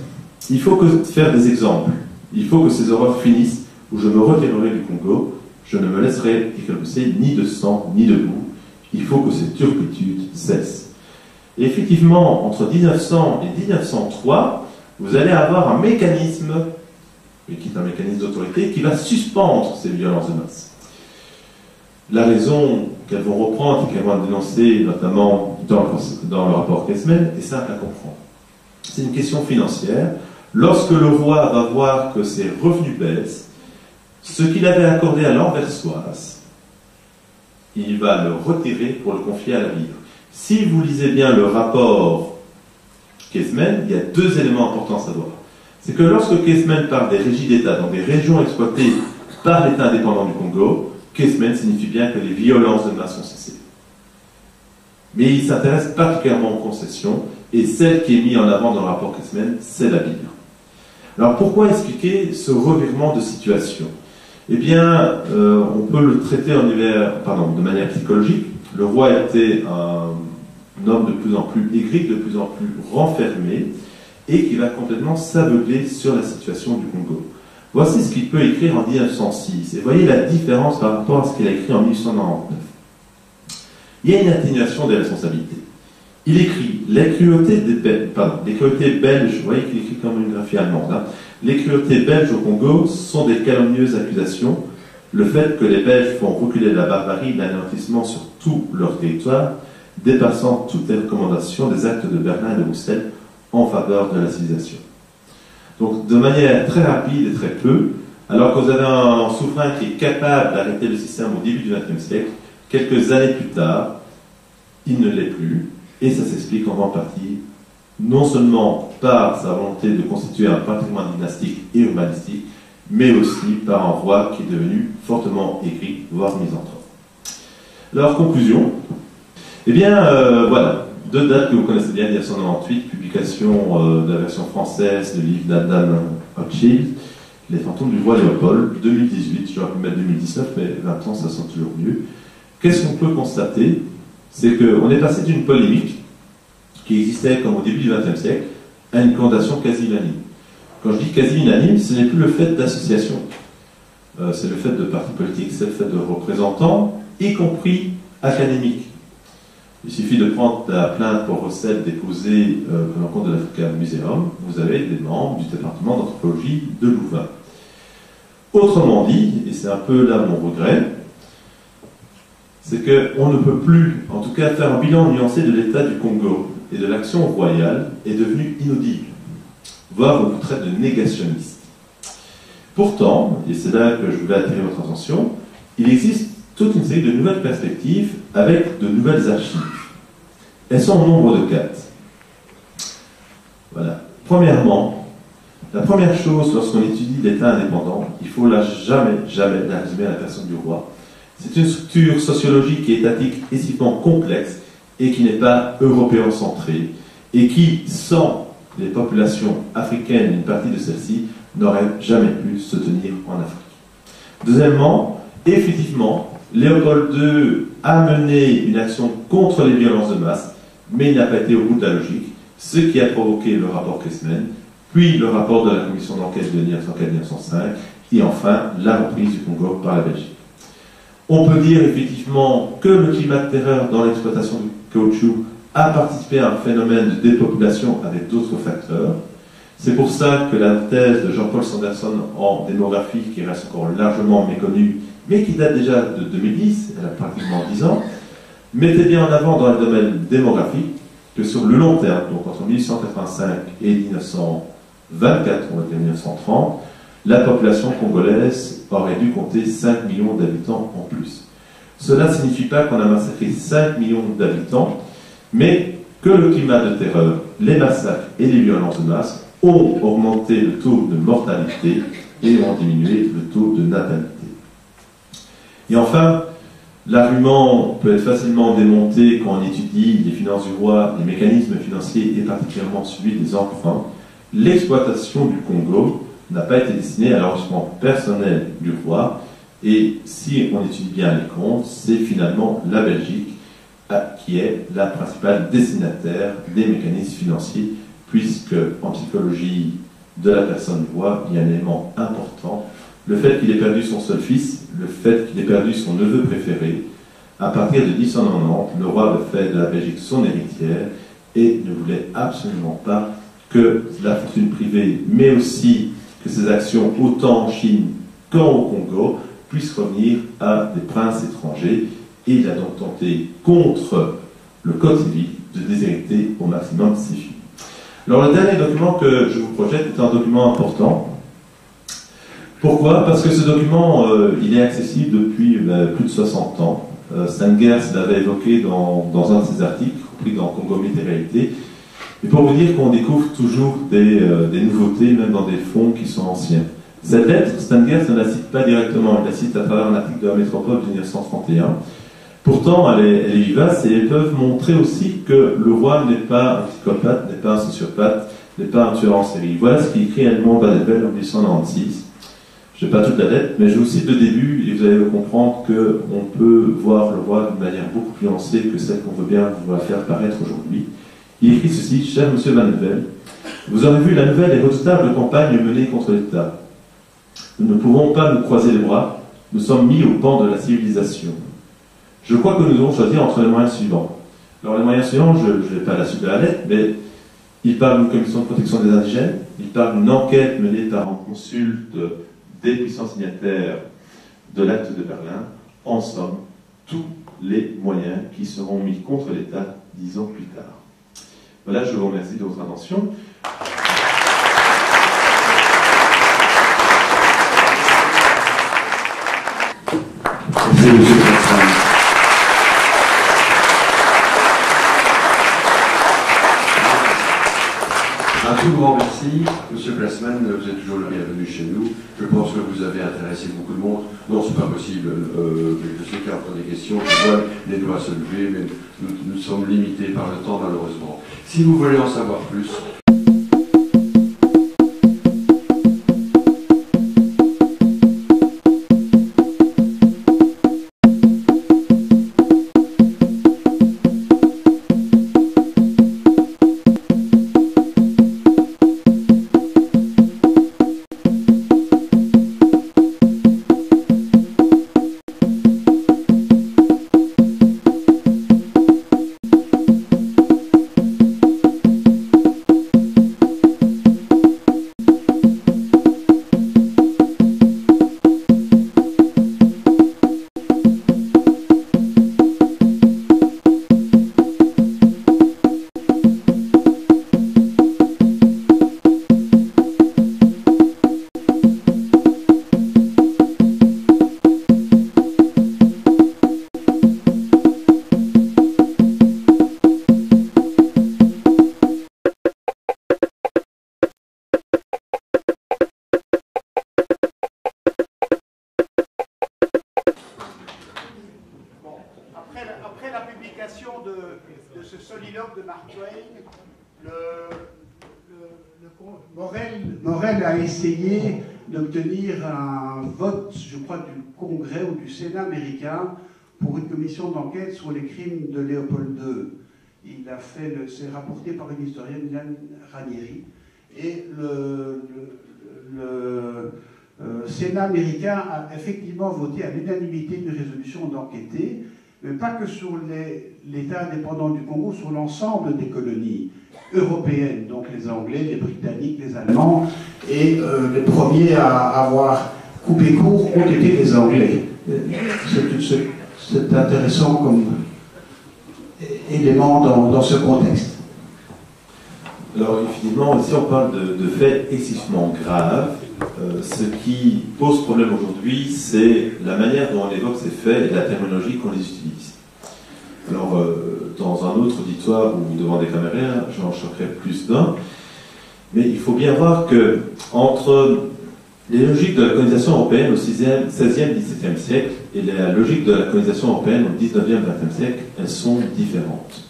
Il faut faire des exemples. Il faut que ces horreurs finissent, ou je me retirerai du Congo. Je ne me laisserai éclabousser ni de sang, ni de boue. Il faut que ces turpitudes cessent. Et effectivement, entre 1900 et 1903, vous allez avoir un mécanisme, qui est un mécanisme d'autorité, qui va suspendre ces violences de masse. La raison qu'elles vont reprendre et qu'elles vont dénoncer, notamment dans le rapport Kesmen, est simple à comprendre. C'est une question financière. Lorsque le roi va voir que ses revenus baissent, ce qu'il avait accordé à l'Anversoise, il va le retirer pour le confier à la vivre. Si vous lisez bien le rapport Kesmen, il y a deux éléments importants à savoir. C'est que lorsque Kesmen parle des régies d'État, donc des régions exploitées par l'État indépendant du Congo, Kesmen signifie bien que les violences de masse ont cessé. Mais il s'intéresse particulièrement aux concessions, et celle qui est mise en avant dans le rapport Kesmen, c'est la Bible. Alors pourquoi expliquer ce revirement de situation? Eh bien, on peut le traiter de manière psychologique. Le roi était un homme de plus en plus aigri, de plus en plus renfermé, et qui va complètement s'aveugler sur la situation du Congo. Voici ce qu'il peut écrire en 1906. Et voyez la différence par rapport à ce qu'il a écrit en 1899. Il y a une atténuation des responsabilités. Il écrit les cruautés belges, vous voyez qu'il écrit comme une graphie allemande, hein. Les cruautés belges au Congo sont des calomnieuses accusations. Le fait que les Belges font reculer la barbarie, l'anéantissement sur tout leur territoire, dépassant toutes les recommandations des actes de Berlin et de Bruxelles en faveur de la civilisation. Donc, de manière très rapide et très peu, alors que vous avez un souverain qui est capable d'arrêter le système au début du XXe siècle, quelques années plus tard, il ne l'est plus, et ça s'explique en grande partie non seulement par sa volonté de constituer un patrimoine dynastique et urbanistique, mais aussi par un roi qui est devenu fortement aigri, voire misanthrope. Alors, conclusion. Eh bien, voilà, deux dates que vous connaissez bien, 1998, publication de la version française du livre d'Adam Hochschild, Les fantômes du roi Léopold, 2018, j'aurais pu mettre 2019, mais 20 ans, ça sent toujours mieux. Qu'est-ce qu'on peut constater? C'est qu'on est passé d'une polémique qui existait comme au début du XXe siècle à une condamnation quasi unanime. Quand je dis quasi unanime, ce n'est plus le fait d'association, c'est le fait de partis politiques, c'est le fait de représentants, y compris académiques. Il suffit de prendre la plainte pour recel déposée pour l'encontre de l'African Museum, vous avez des membres du département d'anthropologie de Louvain. Autrement dit, et c'est un peu là mon regret, c'est qu'on ne peut plus, en tout cas, faire un bilan nuancé de l'état du Congo et de l'action royale est devenu inaudible, voire on vous traite de négationniste. Pourtant, et c'est là que je voulais attirer votre attention, il existe toute une série de nouvelles perspectives avec de nouvelles archives. Elles sont au nombre de 4. Voilà. Premièrement, la première chose lorsqu'on étudie l'État indépendant, il ne faut jamais la résumer à la personne du roi. C'est une structure sociologique et étatique excessivement complexe et qui n'est pas européen-centrée et qui, sans les populations africaines, une partie de celles-ci, n'aurait jamais pu se tenir en Afrique. Deuxièmement, effectivement, Léopold II a mené une action contre les violences de masse, mais il n'a pas été au bout de la logique, ce qui a provoqué le rapport Kesmen, puis le rapport de la commission d'enquête de 1904-1905, et enfin la reprise du Congo par la Belgique. On peut dire effectivement que le climat de terreur dans l'exploitation du caoutchouc a participé à un phénomène de dépopulation avec d'autres facteurs. C'est pour ça que la thèse de Jean-Paul Sanderson en démographie, qui reste encore largement méconnue, mais qui date déjà de 2010, elle a pratiquement 10 ans, mettait bien en avant dans le domaine démographique que sur le long terme, donc entre 1885 et 1924, on va dire 1930, la population congolaise aurait dû compter 5 millions d'habitants en plus. Cela ne signifie pas qu'on a massacré 5 millions d'habitants, mais que le climat de terreur, les massacres et les violences de masse ont augmenté le taux de mortalité et ont diminué le taux de natalité. Et enfin, l'argument peut être facilement démonté quand on étudie les finances du roi, les mécanismes financiers et particulièrement celui des emprunts. L'exploitation du Congo n'a pas été destinée à l'enrichissement personnel du roi, et si on étudie bien les comptes, c'est finalement la Belgique qui est la principale destinataire des mécanismes financiers, puisque en psychologie de la personne du roi, il y a un élément important, le fait qu'il ait perdu son seul fils, le fait qu'il ait perdu son neveu préféré. À partir de 1890, le roi fait de la Belgique son héritière, et ne voulait absolument pas que la fortune privée, mais aussi que ses actions, autant en Chine qu'au Congo, puissent revenir à des princes étrangers. Et il a donc tenté, contre le Code civil, de déshériter au maximum ses filles. Alors le dernier document que je vous projette est un document important. Pourquoi? Parce que ce document, il est accessible depuis plus de 60 ans. Stengers l'avait évoqué dans un de ses articles, repris dans Congo Mythes et Réalité. Et pour vous dire qu'on découvre toujours des nouveautés, même dans des fonds qui sont anciens. Cette lettre, Stengers ne la cite pas directement, il la cite à travers un article de la Métropole de 1931. Pourtant, elle est vivace et elles peuvent montrer aussi que le roi n'est pas un psychopathe, n'est pas un sociopathe, n'est pas un tueur en série. Voilà ce qu'écrit Edmond Vannevel en 1896. Je n'ai pas toute la lettre, mais je vous cite le début et vous allez comprendre qu'on peut voir le roi d'une manière beaucoup plus lancée que celle qu'on veut bien vous faire paraître aujourd'hui. Il écrit ceci: cher monsieur Vannevel, vous avez vu la nouvelle et redoutable campagne menée contre l'État. Nous ne pouvons pas nous croiser les bras, nous sommes mis au pan de la civilisation. Je crois que nous devons choisir entre les moyens suivants. Alors les moyens suivants, je ne vais pas la suite de la lettre, mais il parle d'une commission de protection des indigènes, il parle d'une enquête menée par un consulte des puissants signataires de l'acte de Berlin, en somme, tous les moyens qui seront mis contre l'État 10 ans plus tard. Voilà, je vous remercie de votre attention. Merci, M. Pressman. Un tout grand merci, M. Pressman, vous êtes toujours le bienvenu chez nous. Je pense que vous avez intéressé beaucoup de monde. Non, c'est pas possible. Je sais qu'il y a encore des questions, je vois les doigts se lever, mais nous sommes limités par le temps, malheureusement. Si vous voulez en savoir plus, après la publication de ce soliloque de Mark Twain, Morel a essayé d'obtenir un vote, je crois, du Congrès ou du Sénat américain pour une commission d'enquête sur les crimes de Léopold II. Il a fait, c'est rapporté par une historienne, Yann Ranieri, et le Sénat américain a effectivement voté à l'unanimité une résolution d'enquêter, mais pas que sur l'État indépendant du Congo, sur l'ensemble des colonies européennes, donc les Anglais, les Britanniques, les Allemands, et les premiers à avoir coupé court ont été les Anglais. C'est intéressant comme élément dans ce contexte. Alors, finalement, ici on parle de faits excessivement graves. Ce qui pose problème aujourd'hui, c'est la manière dont on évoque ces faits et la terminologie qu'on les utilise. Alors, dans un autre auditoire ou devant des caméras, j'en choquerai plus d'un, mais il faut bien voir que entre les logiques de la colonisation européenne au 16e, 17e siècle et la logique de la colonisation européenne au 19e, 20e siècle, elles sont différentes.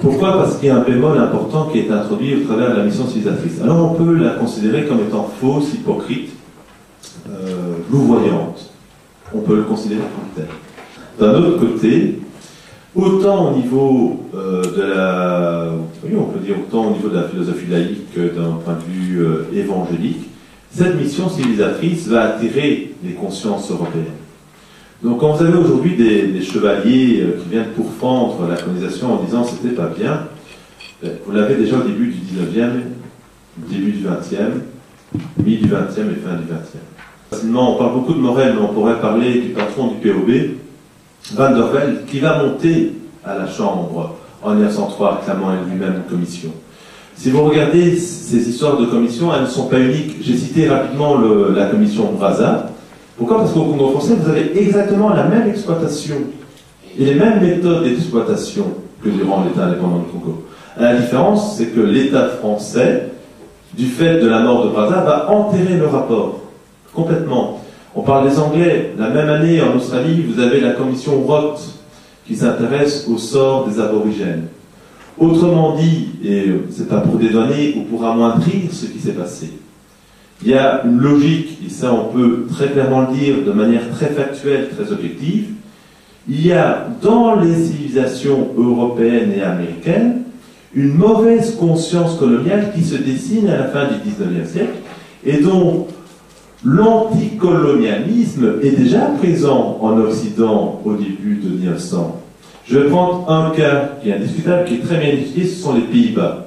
Pourquoi? Parce qu'il y a un bémol important qui est introduit au travers de la mission civilisatrice. Alors on peut la considérer comme étant fausse, hypocrite, louvoyante. On peut le considérer comme tel. D'un autre côté, autant au niveau de la... Oui, on peut dire autant au niveau de la philosophie laïque que d'un point de vue évangélique, cette mission civilisatrice va attirer les consciences européennes. Donc quand vous avez aujourd'hui des chevaliers qui viennent pourfendre la colonisation en disant c'était pas bien, Vous l'avez déjà au début du 19e, début du 20e, mi du 20e et fin du 20e. On parle beaucoup de Morel, mais on pourrait parler du patron du POB, Van der Velde, qui va monter à la Chambre en 1903, réclamant lui-même une commission. Si vous regardez ces histoires de commission, elles ne sont pas uniques. J'ai cité rapidement la commission Brazza. Pourquoi? Parce qu'au Congo français, vous avez exactement la même exploitation et les mêmes méthodes d'exploitation que durant l'État indépendant du Congo. La différence, c'est que l'État français, du fait de la mort de Brazza, va enterrer le rapport complètement. On parle des Anglais. La même année, en Australie, vous avez la commission Roth qui s'intéresse au sort des aborigènes. Autrement dit, et c'est pas pour dédouaner ou pour amoindrir ce qui s'est passé, il y a une logique, et ça on peut très clairement le dire de manière très factuelle, très objective. Il y a dans les civilisations européennes et américaines une mauvaise conscience coloniale qui se dessine à la fin du XIXe siècle et dont l'anticolonialisme est déjà présent en Occident au début de 1900. Je vais prendre un cas qui est indiscutable, qui est très bien étudié, ce sont les Pays-Bas.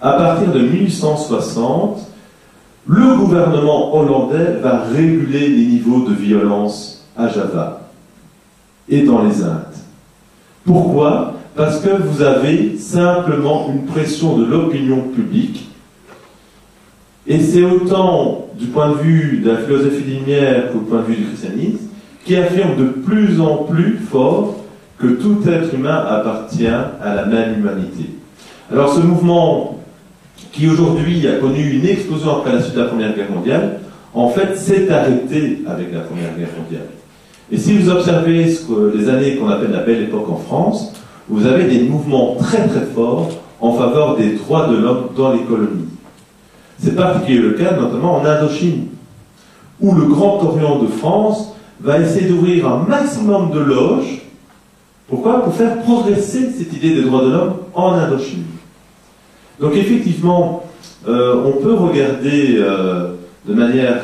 À partir de 1860, le gouvernement hollandais va réguler les niveaux de violence à Java et dans les Indes. Pourquoi? Parce que vous avez simplement une pression de l'opinion publique, et c'est autant du point de vue de la philosophie des Lumières qu'au point de vue du christianisme, qui affirme de plus en plus fort que tout être humain appartient à la même humanité. Alors ce mouvement, qui aujourd'hui a connu une explosion après la suite de la Première Guerre mondiale, en fait s'est arrêté avec la Première Guerre mondiale. Et si vous observez les années qu'on appelle la Belle Époque en France, vous avez des mouvements très très forts en faveur des droits de l'homme dans les colonies. C'est particulièrement le cas notamment en Indochine, où le Grand Orient de France va essayer d'ouvrir un maximum de loges. Pourquoi? Pour faire progresser cette idée des droits de l'homme en Indochine. Donc effectivement, on peut regarder de manière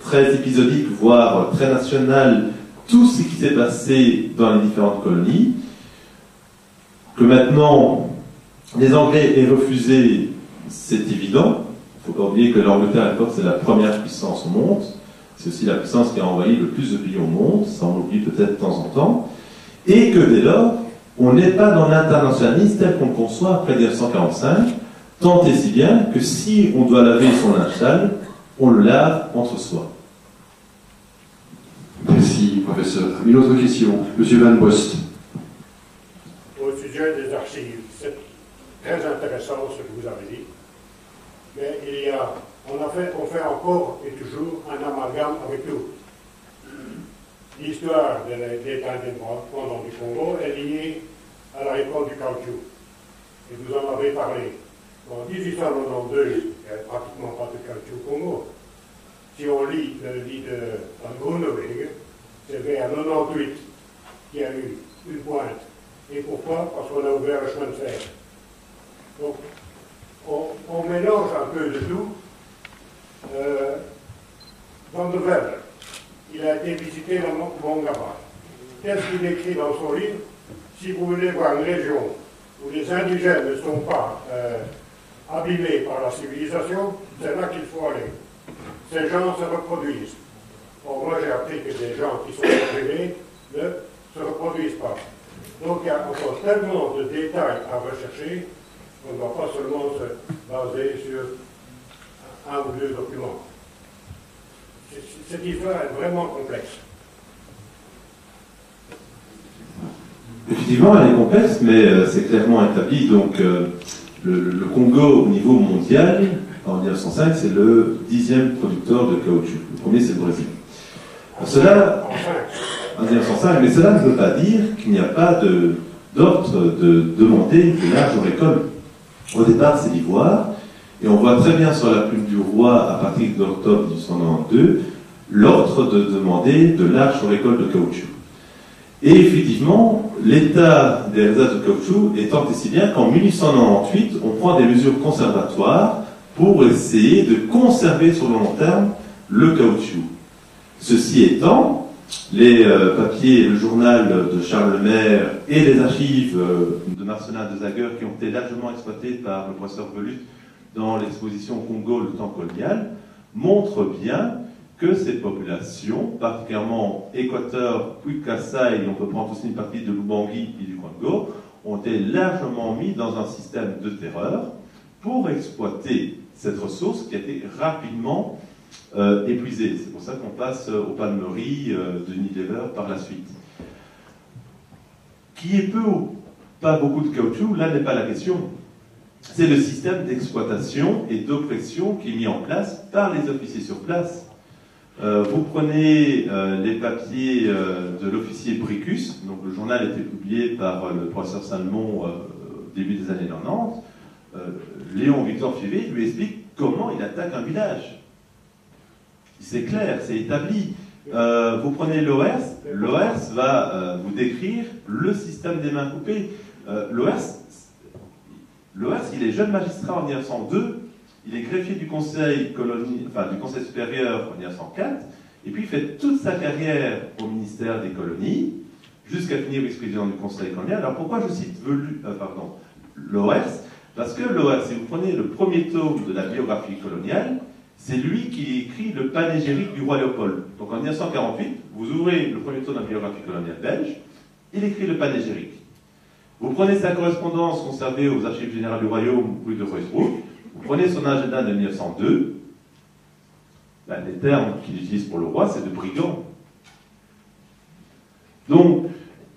très épisodique, voire très nationale, tout ce qui s'est passé dans les différentes colonies. Que maintenant, les Anglais aient refusé, c'est évident. Il ne faut pas oublier que l'Angleterre, à l'époque, c'est la première puissance au monde. C'est aussi la puissance qui a envahi le plus de pays au monde, ça on l'oublie peut-être de temps en temps. Et que dès lors, on n'est pas dans l'internationalisme tel qu'on le conçoit après 1945, tant et si bien que si on doit laver son linge sale, on le lave entre soi. Merci, professeur. Une autre question, Monsieur Van Bost. Au sujet des archives, c'est très intéressant ce que vous avez dit, mais on fait encore et toujours un amalgame avec tout. L'histoire des indépendants du Congo est liée à la récolte du caoutchouc. Et vous en avez parlé. En 1892, il n'y avait pratiquement pas de caoutchouc au Congo. Si on lit le lit de Groenewegen, c'est vers 98 qu'il y a eu une pointe. Et pourquoi? Parce qu'on a ouvert le chemin de fer. Donc, on mélange un peu de tout. Van der Velde, il a été visiter le Mongaba. Qu'est-ce qu'il écrit dans son livre? Si vous voulez voir une région où les indigènes ne sont pas abîmés par la civilisation, c'est là qu'il faut aller. Ces gens se reproduisent. Or, moi, j'ai appris que des gens qui sont privés ne se reproduisent pas. Donc, il y a encore tellement de détails à rechercher qu'on ne doit pas seulement se baser sur un ou deux documents. Cette histoire est vraiment complexe. Effectivement, elle est complexe, mais c'est clairement établi. Donc, le Congo, au niveau mondial, en 1905, c'est le 10e producteur de caoutchouc. Le premier, c'est le Brésil. Cela, en 1905, mais cela ne veut pas dire qu'il n'y a pas d'ordre de demander de larges récoltes. Au départ, c'est l'ivoire, et on voit très bien sur la plume du roi, à partir d'octobre 1992, l'ordre de demander de larges récoltes de caoutchouc. Et effectivement, l'état des réserves de caoutchouc étant si bien qu'en 1898, on prend des mesures conservatoires pour essayer de conserver sur le long terme le caoutchouc. Ceci étant, les papiers, le journal de Charles Lemaire et les archives de Marcelin de Zager qui ont été largement exploitées par le professeur Velut dans l'exposition Congo, le temps colonial, montrent bien que ces populations, particulièrement Équateur, puis Kasaï, on peut prendre aussi une partie de l'Ubangui et du Congo, ont été largement mis dans un système de terreur pour exploiter cette ressource qui a été rapidement épuisée. C'est pour ça qu'on passe aux palmeries de Unilever par la suite. Qui est peu ou pas beaucoup de caoutchouc, là n'est pas la question. C'est le système d'exploitation et d'oppression qui est mis en place par les officiers sur place. Vous prenez les papiers de l'officier Bricus, donc le journal a été publié par le professeur Salmon au début des années 90. Léon Victor Fivet lui explique comment il attaque un village. C'est clair, c'est établi. Vous prenez l'OERS va vous décrire le système des mains coupées. L'OERS, il est jeune magistrat en 1902. Il est greffier du Conseil supérieur en 1904, et puis il fait toute sa carrière au ministère des colonies, jusqu'à finir vice-président du Conseil colonial. Alors pourquoi je cite l'OERS? Parce que l'OERS, si vous prenez le premier tome de la biographie coloniale, c'est lui qui écrit le panégyrique du roi Léopold. Donc en 1948, vous ouvrez le premier tome de la biographie coloniale belge, il écrit le panégyrique. Vous prenez sa correspondance conservée aux archives générales du royaume, rue de Ruysbroek. Vous prenez son agenda de 1902, les termes qu'il utilise pour le roi, c'est de brigand. Donc,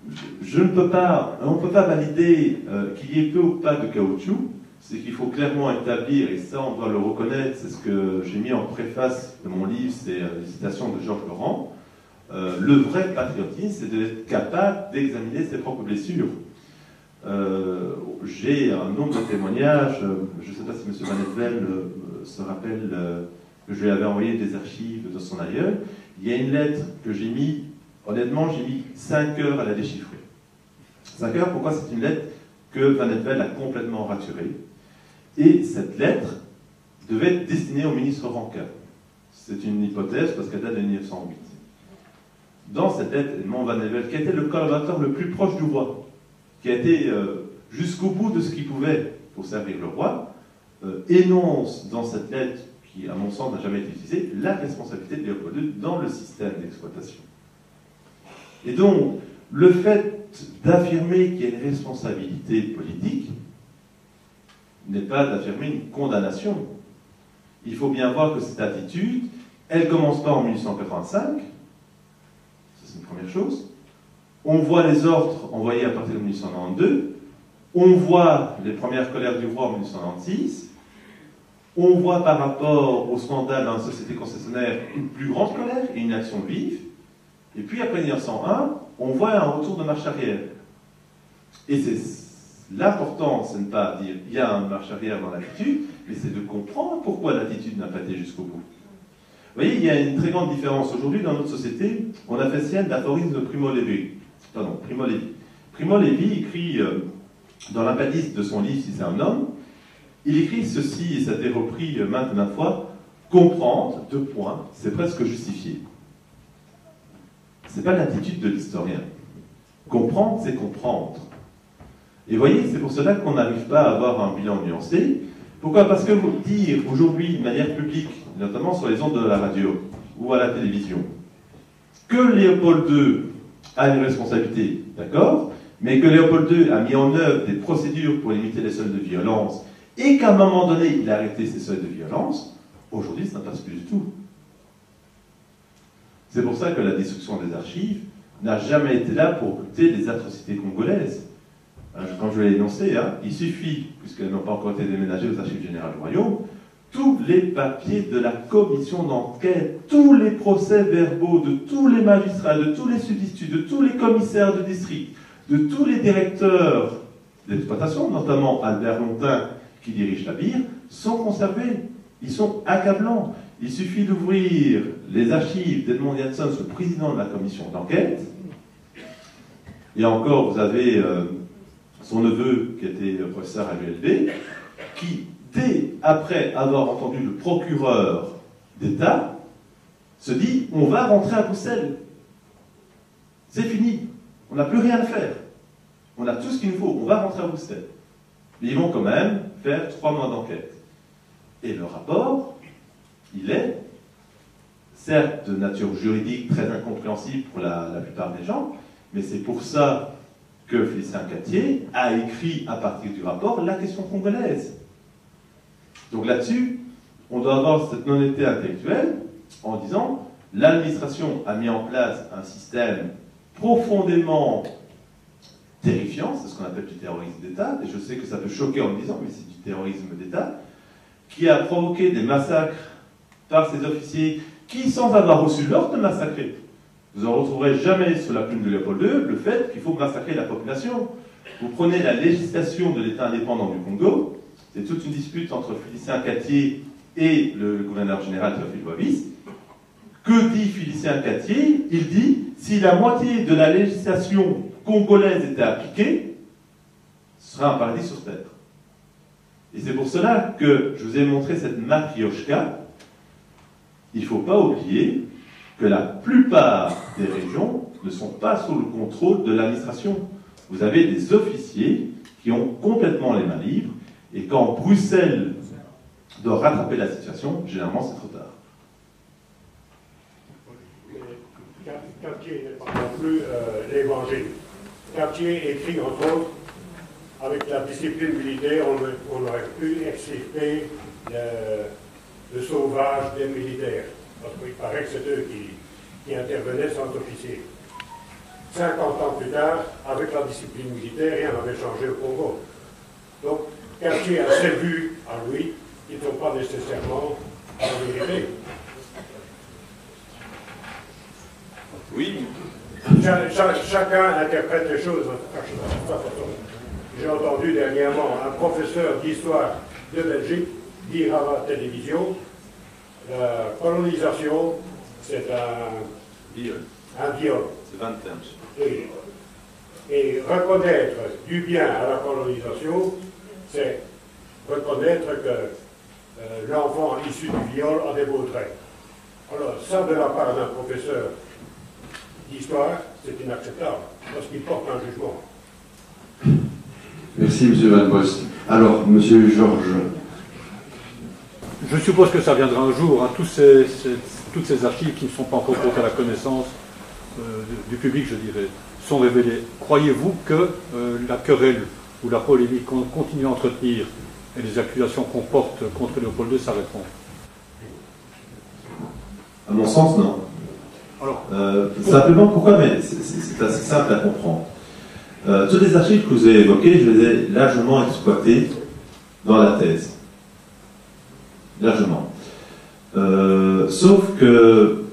on ne peut pas valider qu'il y ait peu ou pas de caoutchouc, c'est qu'il faut clairement établir, et ça on doit le reconnaître, c'est ce que j'ai mis en préface de mon livre, c'est les citations de Georges Laurent, le vrai patriotisme, c'est d'être capable d'examiner ses propres blessures. J'ai un nombre de témoignages, je ne sais pas si M. Van Etvel se rappelle que je lui avais envoyé des archives de son aïeul. Il y a une lettre que j'ai mis, honnêtement, j'ai mis 5 heures à la déchiffrer. 5 heures, pourquoi? C'est une lettre que Van Etvel a complètement raturée. Et cette lettre devait être destinée au ministre Rancun. C'est une hypothèse parce qu'elle date de 1908. Dans cette lettre, Edmond Van Etvel, qui était le collaborateur le plus proche du roi, qui a été jusqu'au bout de ce qu'il pouvait pour servir le roi, énonce dans cette lettre, qui à mon sens n'a jamais été utilisée, la responsabilité de Léopold II dans le système d'exploitation. Et donc, le fait d'affirmer qu'il y a une responsabilité politique n'est pas d'affirmer une condamnation. Il faut bien voir que cette attitude, elle ne commence pas en 1885, ça c'est une première chose. On voit les ordres envoyés à partir de 1892, on voit les premières colères du roi en 1896, on voit par rapport au scandale dans la société concessionnaire une plus grande colère et une action vive, et puis après 1901, on voit un retour de marche arrière. Et c'est l'important, c'est de ne pas dire il y a une marche arrière dans l'attitude, mais c'est de comprendre pourquoi l'attitude n'a pas été jusqu'au bout. Vous voyez, il y a une très grande différence. Aujourd'hui, dans notre société, on a fait sienne l'aphorisme de Primo Levi. Primo Levi écrit dans l'appendice de son livre, si c'est un homme, il écrit ceci, et ça a été repris maintes fois, comprendre, c'est presque justifié. Ce n'est pas l'attitude de l'historien. Comprendre, c'est comprendre. Et vous voyez, c'est pour cela qu'on n'arrive pas à avoir un bilan nuancé. Pourquoi? Parce que vous dire aujourd'hui, de manière publique, notamment sur les ondes de la radio ou à la télévision, que Léopold II a une responsabilité, d'accord, mais que Léopold II a mis en œuvre des procédures pour limiter les seuils de violence et qu'à un moment donné, il a arrêté ces seuils de violence, aujourd'hui, ça ne passe plus du tout. C'est pour ça que la destruction des archives n'a jamais été là pour occulter les atrocités congolaises. Quand je l'ai énoncé, il suffit, puisqu'elles n'ont pas encore été déménagées aux archives générales du Royaume, tous les papiers de la commission d'enquête, tous les procès-verbaux de tous les magistrats, de tous les substituts, de tous les commissaires de district, de tous les directeurs d'exploitation, notamment Albert Montin qui dirige la BIR, sont conservés. Ils sont accablants. Il suffit d'ouvrir les archives d'Edmond Janssen, le président de la commission d'enquête. Et encore, vous avez son neveu, qui était professeur à l'ULB, qui, dès après avoir entendu le procureur d'État, se dit « on va rentrer à Bruxelles ». c'est fini. On n'a plus rien à faire. On a tout ce qu'il nous faut. On va rentrer à Bruxelles. Mais ils vont quand même faire 3 mois d'enquête. Et le rapport, il est, certes, de nature juridique très incompréhensible pour la plupart des gens, mais c'est pour ça que Félicien Cattier a écrit à partir du rapport la question congolaise. Donc là-dessus, on doit avoir cette honnêteté intellectuelle en disant l'administration a mis en place un système profondément terrifiant, c'est ce qu'on appelle du terrorisme d'État, et je sais que ça peut choquer en me disant mais c'est du terrorisme d'État, qui a provoqué des massacres par ces officiers qui, sans avoir reçu l'ordre de massacrer, vous n'en retrouverez jamais sur la plume de Léopold II le fait qu'il faut massacrer la population. Vous prenez la législation de l'État indépendant du Congo, c'est toute une dispute entre Félicien Cattier et le gouverneur général Théophile Bois-Bis. Que dit Félicien Cattier? Il dit, si la moitié de la législation congolaise était appliquée, ce serait un paradis sur terre. Et c'est pour cela que je vous ai montré cette matrioshka. Il ne faut pas oublier que la plupart des régions ne sont pas sous le contrôle de l'administration. Vous avez des officiers qui ont complètement les mains libres, et quand Bruxelles doit rattraper la situation, généralement c'est trop tard. Cartier n'est pas non plus l'évangile. Cartier écrit entre autres, avec la discipline militaire, on aurait pu extirper le sauvage des militaires. Parce qu'il paraît que c'est eux qui intervenaient sans officier. 50 ans plus tard, avec la discipline militaire, rien n'avait changé au Congo. Donc, Cartier a ses vues à lui, qui ne sont pas nécessairement la vérité. Oui. Chacun interprète les choses à sa façon. J'ai entendu dernièrement un professeur d'histoire de Belgique dire à la télévision la colonisation, c'est un viol. C'est 20 termes. Et reconnaître du bien à la colonisation, c'est reconnaître que l'enfant issu du viol a des beaux traits. Alors, ça, de la part d'un professeur d'histoire, c'est inacceptable, parce qu'il porte un jugement. Merci, M. Van Bost. Alors, M. Georges. Je suppose que ça viendra un jour, hein, toutes ces archives qui ne sont pas encore portées à la connaissance du public, je dirais, sont révélées. Croyez-vous que la querelle ou la polémique qu'on continue à entretenir et les accusations qu'on porte contre Léopold II s'arrêteront? À mon sens, non. Alors, simplement, pourquoi? Mais c'est assez simple à comprendre. Toutes les archives que vous avez évoquées, je les ai largement exploitées dans la thèse. Largement. Sauf que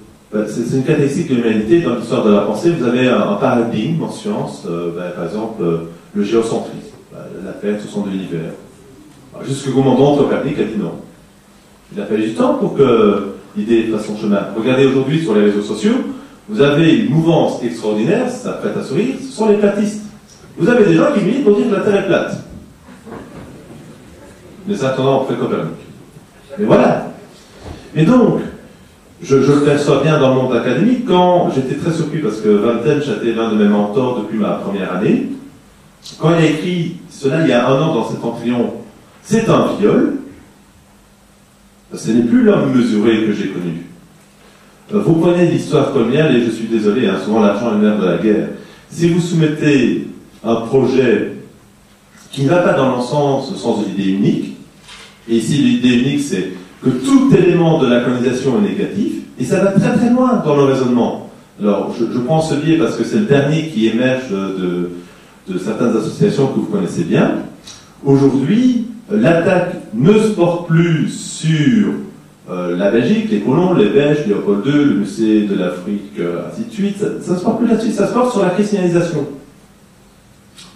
c'est une caractéristique de l'humanité dans l'histoire de la pensée. Vous avez un paradigme en science, par exemple le géocentrisme, la Terre, ce sont de l'univers. Jusqu'au moment où Copernic a dit non. Il a fallu du temps pour que l'idée fasse son chemin. Regardez aujourd'hui sur les réseaux sociaux, vous avez une mouvance extraordinaire, ça prête à sourire, ce sont les platistes. Vous avez des gens qui militent pour dire que la Terre est plate. Les attendants après Copernic. Mais voilà. Et donc, je le perçois bien dans le monde académique, quand j'étais très surpris, parce que Van Tench a été l'un de mes mentors depuis ma première année, quand il a écrit cela il y a 1 an dans Septentrion, c'est un viol, ce n'est plus l'homme mesuré que j'ai connu. Vous prenez l'histoire coloniale, et je suis désolé, hein, souvent l'argent est le nerf de la guerre. Si vous soumettez un projet qui ne va pas dans le sens de l'idée unique, et ici l'idée unique c'est que tout élément de la colonisation est négatif, et ça va très très loin dans le raisonnement. Alors je prends ce biais parce que c'est le dernier qui émerge de certaines associations que vous connaissez bien. Aujourd'hui, l'attaque ne se porte plus sur la Belgique, les colons, les Belges, Léopold II, le musée de l'Afrique, ainsi de suite. Ça ne se porte plus là-dessus, ça se porte sur la christianisation.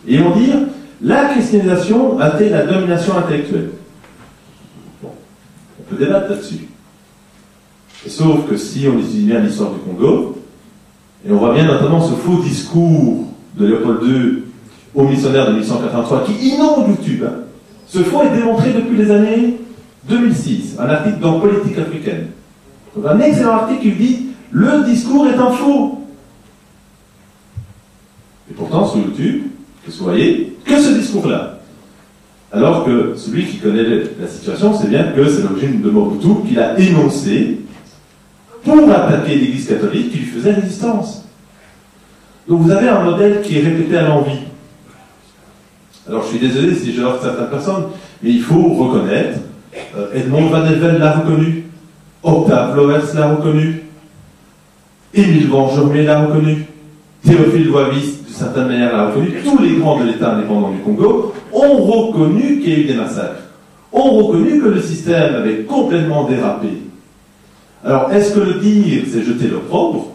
Et on dit, la christianisation a été la domination intellectuelle. Bon, on peut débattre là-dessus. Sauf que si on étudie bien l'histoire du Congo, et on voit bien notamment ce faux discours de Léopold II aux missionnaires de 1883 qui inonde YouTube. Hein. Ce faux est démontré depuis les années 2006, un article dans Politique africaine. Donc un excellent article qui dit « Le discours est un faux ». sur YouTube, qu'est-ce que vous voyez? Que ce discours-là. Alors que celui qui connaît la situation sait bien que c'est le régime de Mobutu qui l'a énoncé pour attaquer l'Église catholique qui lui faisait résistance. Donc vous avez un modèle qui est répété à l'envi. Alors je suis désolé si je heurte certaines personnes, mais il faut reconnaître, Edmond Van Helvelt l'a reconnu, Octave Lovers l'a reconnu, Émile Vangermé l'a reconnu, Théophile Boavis, d'une certaine manière, l'a reconnu, tous les grands de l'État indépendant du Congo ont reconnu qu'il y a eu des massacres, ont reconnu que le système avait complètement dérapé. Alors, est-ce que le dire, c'est jeter l'opprobre?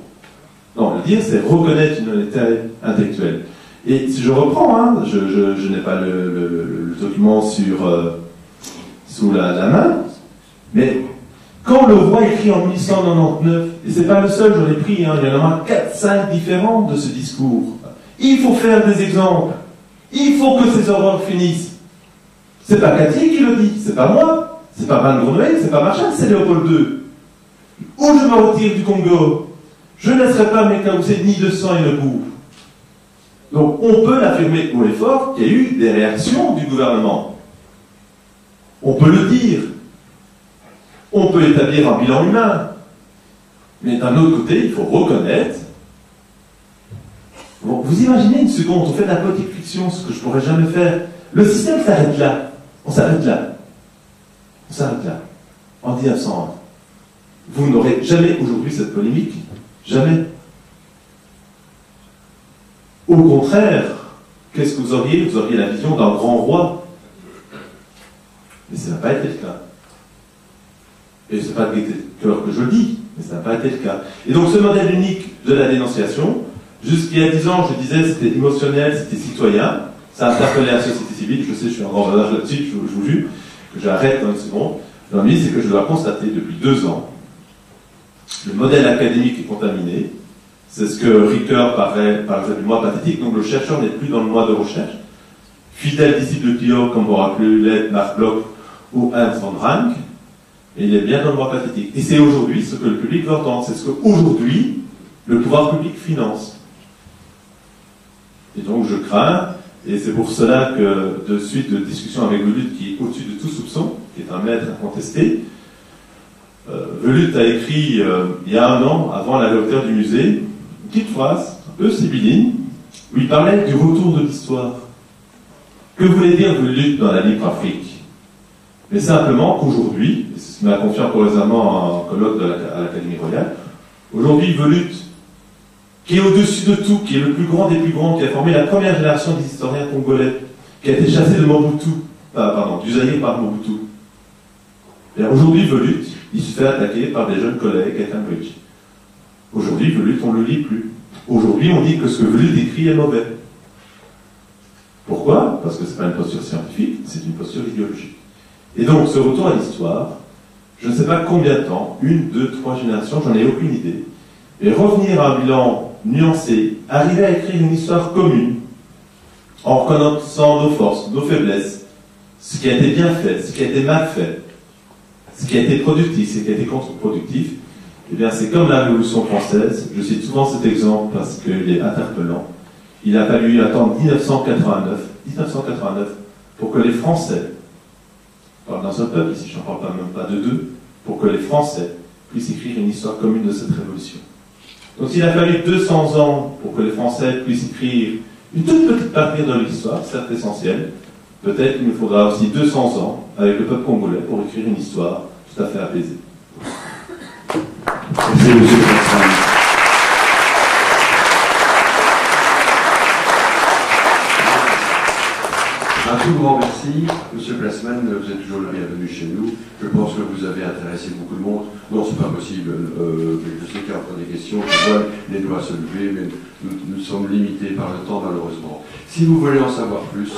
Non, le dire, c'est reconnaître une honnêteté intellectuelle. Et si je reprends, hein, je n'ai pas le document sous la main, mais quand le roi écrit en 1899, et c'est pas le seul, j'en ai pris, hein, il y en a 4-5 différents de ce discours. Il faut faire des exemples. Il faut que ces horreurs finissent. C'est pas Cathy qui le dit, c'est pas moi, c'est pas Van Gronwey, c'est pas Marshall, c'est Léopold II. Ou je me retire du Congo, je ne laisserai pas mes caoussets ni de sang et de boue. Donc on peut l'affirmer haut et fort qu'il y a eu des réactions du gouvernement. On peut le dire. On peut établir un bilan humain. Mais d'un autre côté, il faut reconnaître. Bon, vous imaginez une seconde, on fait de la politique fiction, ce que je ne pourrais jamais faire. Le système s'arrête là. On s'arrête là. On s'arrête là. En 1901. Vous n'aurez jamais aujourd'hui cette polémique. Jamais. Au contraire, qu'est-ce que vous auriez? Vous auriez la vision d'un grand roi. Mais ça n'a pas été le cas. Et ce n'est pas de cœur que je le dis, mais ça n'a pas été le cas. Et donc ce modèle unique de la dénonciation, jusqu'il y a 10 ans, je disais, c'était émotionnel, c'était citoyen, ça interpellait la société civile, je sais, je suis en grand badage là-dessus, je vous jure, que j'arrête dans une seconde. L'ennui, c'est que je dois constater depuis 2 ans, le modèle académique est contaminé, c'est ce que Ricoeur parlait du mois pathétique, donc le chercheur n'est plus dans le mois de recherche. Fidèle disciple de Clio, comme aura pu l'être Marc Bloch ou Ernst von Ranke, et il est bien dans le mois pathétique. Et c'est aujourd'hui ce que le public veut entendre, c'est ce qu'aujourd'hui le pouvoir public finance. Et donc je crains, et c'est pour cela que de suite de discussion avec Velut, qui est au-dessus de tout soupçon, qui est un maître incontesté, Velut a écrit il y a 1 an, avant la réouverture du musée, une petite phrase, un peu sibylline, où il parlait du retour de l'histoire. Que voulait dire Velut dans la Libre Afrique? Mais simplement qu'aujourd'hui, et c'est ce qui m'a confié encore récemment un colloque à l'Académie royale, aujourd'hui Velut, qui est au-dessus de tout, qui est le plus grand des plus grands, qui a formé la première génération des historiens congolais, qui a été chassé de Mobutu, du Zaïre par Mobutu. Aujourd'hui Velut, il se fait attaquer par des jeunes collègues à Cambridge. Aujourd'hui Velut, on ne le lit plus. Aujourd'hui on dit que ce que Velut écrit est mauvais. Pourquoi? Parce que ce n'est pas une posture scientifique, c'est une posture idéologique. Et donc, ce retour à l'histoire, je ne sais pas combien de temps, 1, 2, 3 générations, j'en ai aucune idée, et revenir à un bilan nuancé, arriver à écrire une histoire commune, en reconnaissant nos forces, nos faiblesses, ce qui a été bien fait, ce qui a été mal fait, ce qui a été productif, ce qui a été contre-productif, eh bien, c'est comme la Révolution française. Je cite souvent cet exemple parce qu'il est interpellant. Il a fallu attendre 1989, pour que les Français, je parle d'un seul peuple ici, je n'en parle même pas de 2, pour que les Français puissent écrire une histoire commune de cette révolution. Donc s'il a fallu 200 ans pour que les Français puissent écrire une toute petite partie de l'histoire, certes essentielle, peut-être qu'il nous faudra aussi 200 ans avec le peuple congolais pour écrire une histoire tout à fait apaisée. Merci, M. Plassman. Un tout grand merci. M. Plassman, vous êtes toujours le bienvenu chez nous. Je pense que vous avez intéressé beaucoup de monde. Non, c'est pas possible. Je sais qu'il y a encore des questions. Je vois les doigts se lever, mais nous sommes limités par le temps, malheureusement. Si vous voulez en savoir plus,